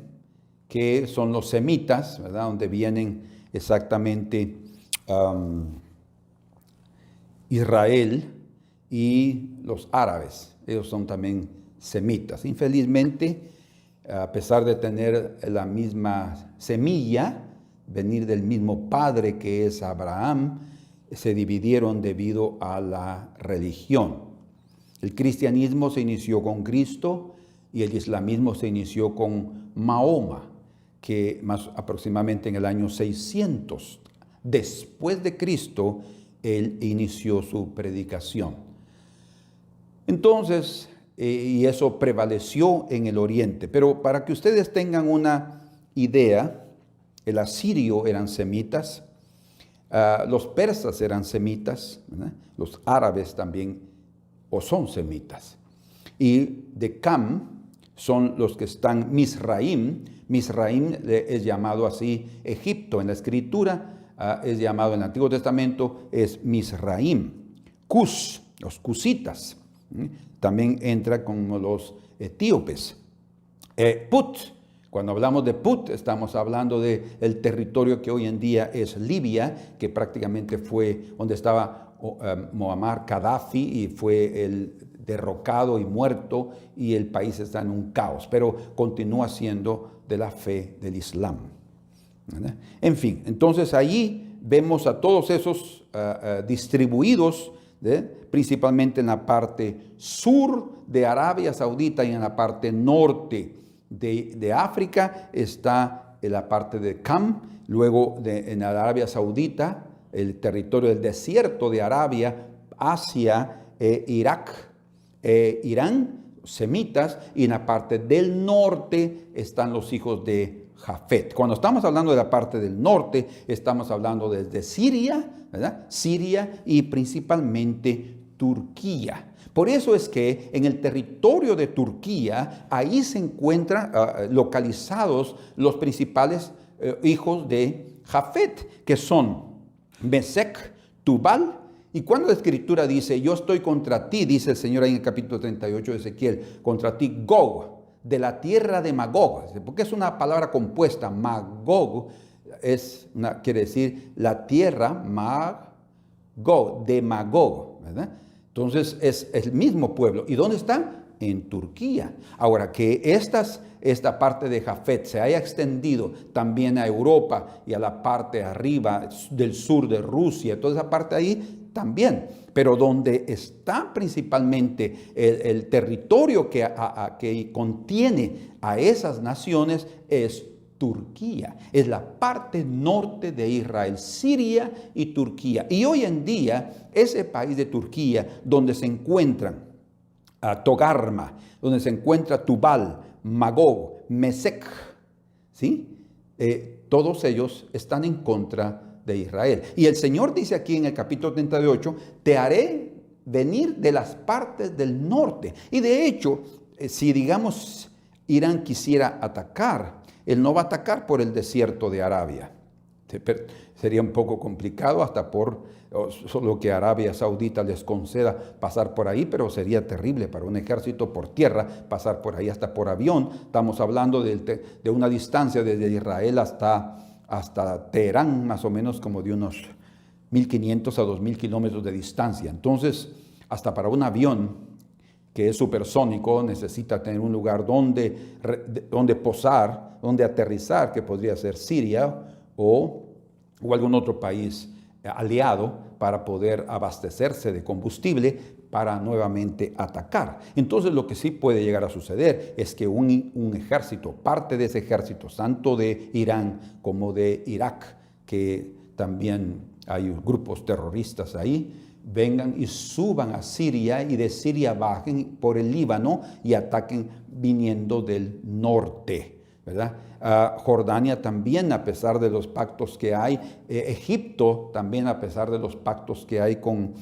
Speaker 1: que son los semitas, ¿verdad? Donde vienen exactamente Israel y los árabes. Ellos son también semitas. Infelizmente, a pesar de tener la misma semilla, venir del mismo padre que es Abraham, se dividieron debido a la religión. El cristianismo se inició con Cristo y el islamismo se inició con Mahoma, que más aproximadamente en el año 600 después de Cristo, él inició su predicación. Entonces, y eso prevaleció en el oriente. Pero para que ustedes tengan una idea, el asirio eran semitas, los persas eran semitas, ¿verdad? Los árabes también o son semitas. Y de Cam son los que están Misraim. Misraim es llamado así Egipto en la escritura, es llamado en el Antiguo Testamento, es Misraim. Cus, los cusitas, también entra con los etíopes. Put, cuando hablamos de Put, estamos hablando del territorio que hoy en día es Libia, que prácticamente fue donde estaba Muammar Gaddafi y fue el derrocado y muerto, y el país está en un caos, pero continúa siendo de la fe del Islam, ¿verdad? En fin, entonces allí vemos a todos esos distribuidos, ¿verdad? Principalmente en la parte sur de Arabia Saudita y en la parte norte de África está en la parte de Cam, luego en Arabia Saudita, el territorio del desierto de Arabia, Asia, Irak, Irán, semitas, y en la parte del norte están los hijos de Jafet. Cuando estamos hablando de la parte del norte, estamos hablando desde Siria, ¿verdad? Siria y principalmente Turquía. Por eso es que en el territorio de Turquía, ahí se encuentran localizados los principales hijos de Jafet, que son Mesec, Tubal. Y cuando la escritura dice, yo estoy contra ti, dice el Señor ahí en el capítulo 38 de Ezequiel, contra ti Gog, de la tierra de Magog, porque es una palabra compuesta. Magog quiere decir la tierra, Magog, de Magog, ¿verdad? Entonces es el mismo pueblo. ¿Y dónde está? en Turquía. Ahora, que esta parte de Jafet se haya extendido también a Europa y a la parte arriba del sur de Rusia, toda esa parte ahí también. Pero donde está principalmente el territorio que contiene a esas naciones es Turquía, es la parte norte de Israel, Siria y Turquía. Y hoy en día, ese país de Turquía, donde se encuentran Togarma, donde se encuentra Tubal, Magog, Mesec, ¿sí? Todos ellos están en contra de Israel. Y el Señor dice aquí en el capítulo 38, te haré venir de las partes del norte. Y de hecho, si digamos Irán quisiera atacar, él no va a atacar por el desierto de Arabia. Sería un poco complicado hasta por solo que Arabia Saudita les conceda pasar por ahí, pero sería terrible para un ejército por tierra pasar por ahí, hasta por avión. Estamos hablando de una distancia desde Israel hasta Teherán, más o menos como de unos 1.500 a 2.000 kilómetros de distancia. Entonces, hasta para un avión que es supersónico, necesita tener un lugar donde posar, donde aterrizar, que podría ser Siria o algún otro país aliado para poder abastecerse de combustible para nuevamente atacar. Entonces lo que sí puede llegar a suceder es que un ejército, parte de ese ejército, tanto de Irán como de Irak, que también hay grupos terroristas ahí, vengan y suban a Siria y de Siria bajen por el Líbano y ataquen viniendo del norte, ¿verdad? Jordania también, a pesar de los pactos que hay, Egipto también, a pesar de los pactos que hay con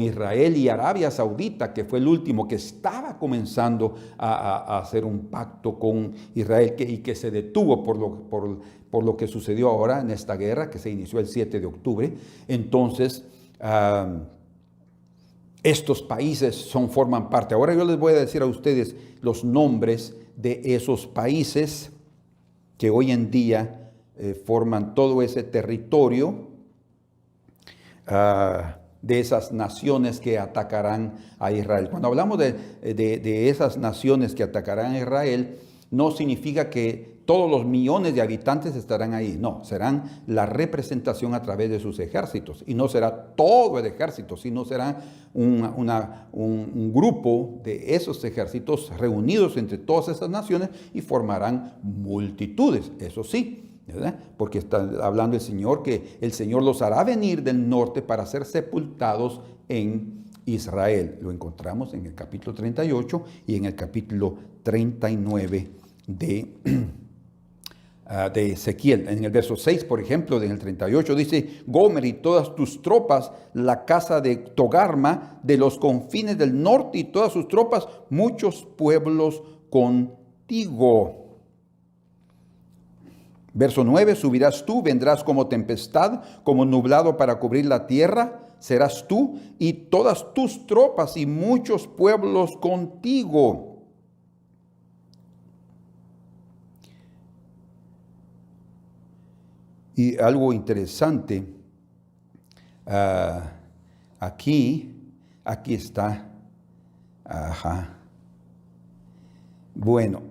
Speaker 1: Israel, y Arabia Saudita, que fue el último que estaba comenzando a hacer un pacto con Israel y que se detuvo por lo que sucedió ahora en esta guerra que se inició el 7 de octubre. Entonces, estos países forman parte. Ahora yo les voy a decir a ustedes los nombres de esos países que hoy en día forman todo ese territorio, de esas naciones que atacarán a Israel. Cuando hablamos de esas naciones que atacarán a Israel, no significa que todos los millones de habitantes estarán ahí. No, serán la representación a través de sus ejércitos. Y no será todo el ejército, sino será un grupo de esos ejércitos reunidos entre todas esas naciones y formarán multitudes, eso sí, ¿verdad? Porque está hablando el Señor que el Señor los hará venir del norte para ser sepultados en Israel. Lo encontramos en el capítulo 38 y en el capítulo 39 de Ezequiel. En el verso 6, por ejemplo, en el 38 dice: Gomer y todas tus tropas, la casa de Togarma, de los confines del norte y todas sus tropas, muchos pueblos contigo. Verso 9, subirás tú, vendrás como tempestad, como nublado para cubrir la tierra, serás tú y todas tus tropas y muchos pueblos contigo. Y algo interesante, aquí está. Ajá. Bueno,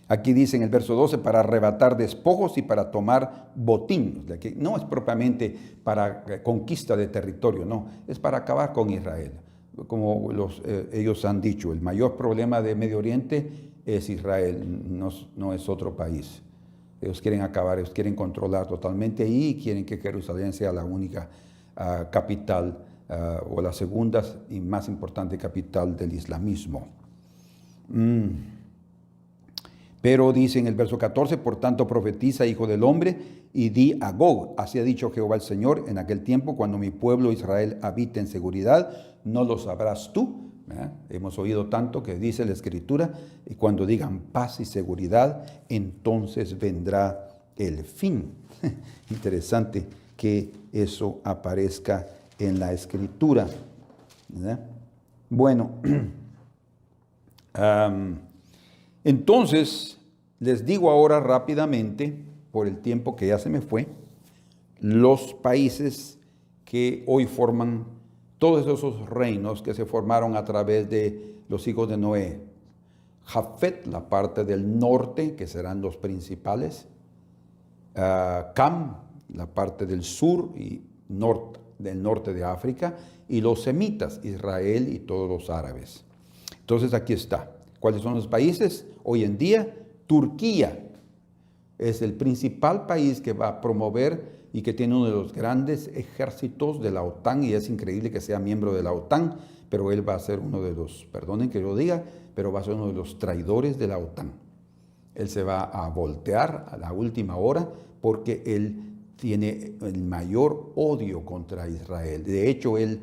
Speaker 1: aquí dice en el verso 12, para arrebatar despojos y para tomar botín. No es propiamente para conquista de territorio, no, es para acabar con Israel. Como ellos han dicho, el mayor problema de Medio Oriente es Israel, no es otro país. Ellos quieren acabar, ellos quieren controlar totalmente ahí y quieren que Jerusalén sea la única capital o la segunda y más importante capital del islamismo. Pero dice en el verso 14, por tanto profetiza, hijo del hombre, y di a Gog, así ha dicho Jehová el Señor, en aquel tiempo cuando mi pueblo Israel habite en seguridad, no lo sabrás tú. Hemos oído tanto que dice la Escritura, y cuando digan paz y seguridad, entonces vendrá el fin. Interesante que eso aparezca en la Escritura, ¿verdad? Bueno, entonces les digo ahora rápidamente, por el tiempo que ya se me fue, los países que hoy forman todos esos reinos que se formaron a través de los hijos de Noé. Jafet, la parte del norte, que serán los principales. Cam, la parte del sur y del norte de África. Y los semitas, Israel y todos los árabes. Entonces aquí está. ¿Cuáles son los países? Hoy en día, Turquía es el principal país que va a promover y que tiene uno de los grandes ejércitos de la OTAN, y es increíble que sea miembro de la OTAN, pero él va a ser uno de los, perdonen que lo diga, pero va a ser uno de los traidores de la OTAN. Él se va a voltear a la última hora porque él tiene el mayor odio contra Israel. De hecho, él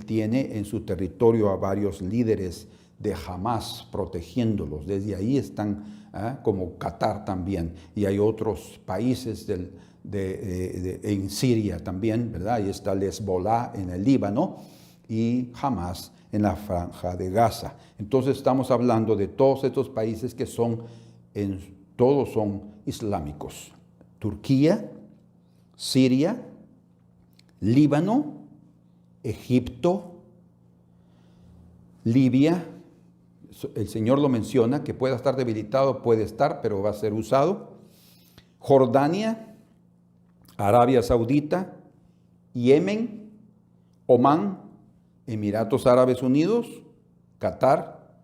Speaker 1: tiene en su territorio a varios líderes de Hamas protegiéndolos. Desde ahí están, como Qatar también, y hay otros países en Siria también, ¿verdad? Ahí está el Hezbollah en el Líbano y Hamas en la franja de Gaza. Entonces estamos hablando de todos estos países que todos son islámicos. Turquía, Siria, Líbano, Egipto, Libia. El Señor lo menciona, que pueda estar debilitado, puede estar, pero va a ser usado. Jordania, Arabia Saudita, Yemen, Omán, Emiratos Árabes Unidos, Qatar,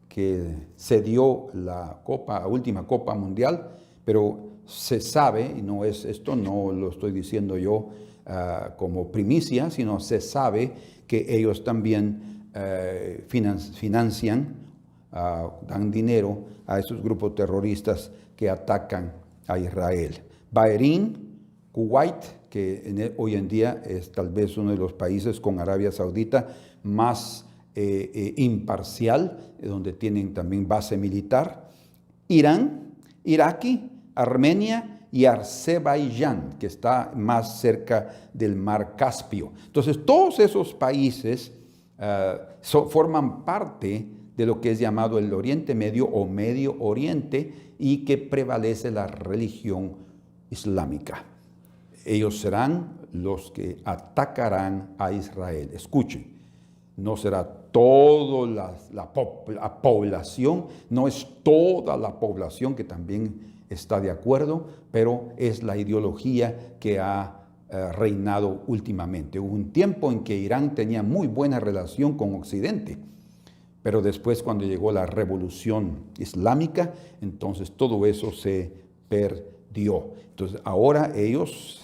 Speaker 1: que cedió la última Copa Mundial, pero se sabe, y no lo estoy diciendo yo como primicia, sino se sabe que ellos también financian, dan dinero a esos grupos terroristas que atacan a Israel. Bahrein, Kuwait, que hoy en día es tal vez uno de los países con Arabia Saudita más imparcial, donde tienen también base militar. Irán, Iraqi, Armenia y Azerbaiyán, que está más cerca del mar Caspio. Entonces, todos esos países forman parte de lo que es llamado el Oriente Medio o Medio Oriente, y que prevalece la religión islámica. Ellos serán los que atacarán a Israel. Escuchen, no será toda la población, no es toda la población que también está de acuerdo, pero es la ideología que ha reinado últimamente. Hubo un tiempo en que Irán tenía muy buena relación con Occidente, pero después, cuando llegó la revolución islámica, entonces todo eso se perdió. Entonces ahora ellos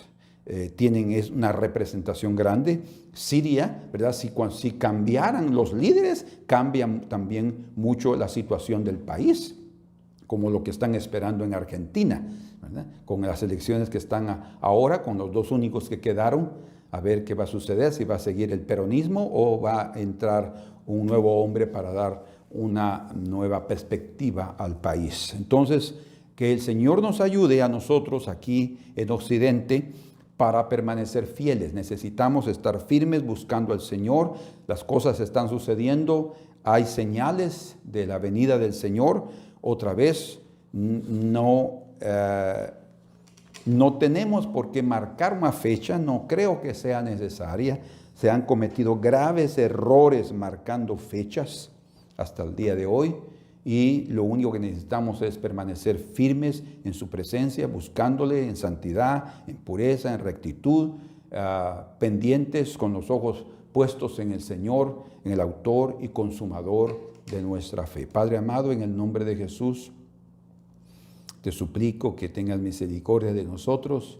Speaker 1: tienen una representación grande. Siria, ¿verdad? Si cambiaran los líderes, cambian también mucho la situación del país, como lo que están esperando en Argentina, ¿verdad? Con las elecciones que están ahora, con los dos únicos que quedaron, a ver qué va a suceder, si va a seguir el peronismo o va a entrar un nuevo hombre para dar una nueva perspectiva al país. Entonces, que el Señor nos ayude a nosotros aquí en Occidente para permanecer fieles. Necesitamos estar firmes buscando al Señor. Las cosas están sucediendo, hay señales de la venida del Señor. Otra vez, no tenemos por qué marcar una fecha, no creo que sea necesaria. Se han cometido graves errores marcando fechas hasta el día de hoy, y lo único que necesitamos es permanecer firmes en su presencia, buscándole en santidad, en pureza, en rectitud, pendientes con los ojos puestos en el Señor, en el autor y consumador de nuestra fe. Padre amado, en el nombre de Jesús, te suplico que tengas misericordia de nosotros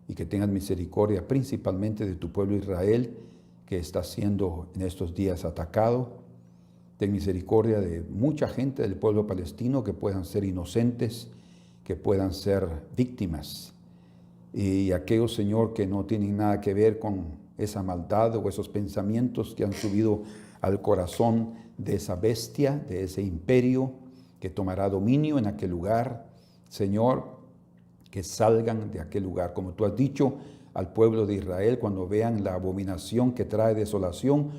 Speaker 1: y que tengas misericordia principalmente de tu pueblo Israel, que está siendo en estos días atacado. Ten misericordia de mucha gente del pueblo palestino que puedan ser inocentes, que puedan ser víctimas. Y aquellos, Señor, que no tienen nada que ver con esa maldad o esos pensamientos que han subido al corazón de esa bestia, de ese imperio que tomará dominio en aquel lugar. Señor, que salgan de aquel lugar. Como tú has dicho al pueblo de Israel, cuando vean la abominación que trae desolación,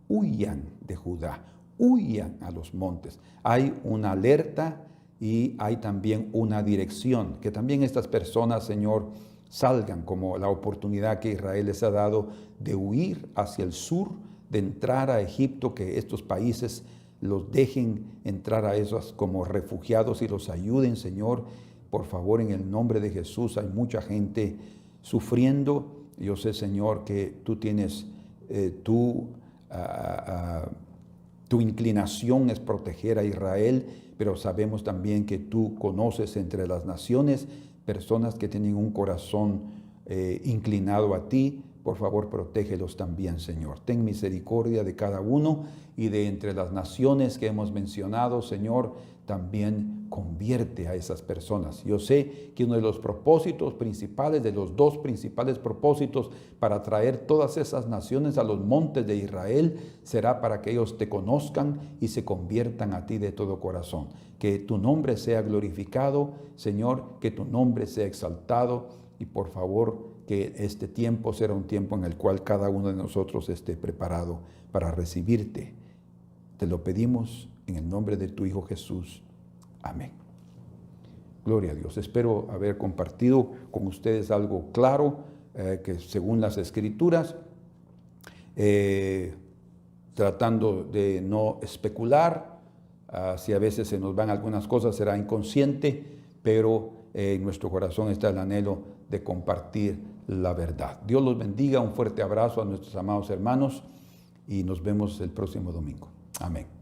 Speaker 1: huyan de Judá, huyan a los montes. Hay una alerta y hay también una dirección, que también estas personas, Señor, salgan, como la oportunidad que Israel les ha dado de huir hacia el sur, de entrar a Egipto, que estos países los dejen entrar a esos como refugiados y los ayuden, Señor. Por favor, en el nombre de Jesús, hay mucha gente sufriendo. Yo sé, Señor, que tú tienes tu inclinación es proteger a Israel, pero sabemos también que tú conoces entre las naciones personas que tienen un corazón inclinado a ti. Por favor, protégelos también, Señor. Ten misericordia de cada uno y de entre las naciones que hemos mencionado, Señor, también convierte a esas personas. Yo sé que uno de los propósitos principales, de los dos principales propósitos para traer todas esas naciones a los montes de Israel, será para que ellos te conozcan y se conviertan a ti de todo corazón. Que tu nombre sea glorificado, Señor, que tu nombre sea exaltado y por favor, que este tiempo será un tiempo en el cual cada uno de nosotros esté preparado para recibirte. Te lo pedimos en el nombre de tu Hijo Jesús. Amén. Gloria a Dios. Espero haber compartido con ustedes algo claro, que según las Escrituras, tratando de no especular. Si a veces se nos van algunas cosas, será inconsciente, pero en nuestro corazón está el anhelo de compartir la verdad. Dios los bendiga. Un fuerte abrazo a nuestros amados hermanos y nos vemos el próximo domingo. Amén.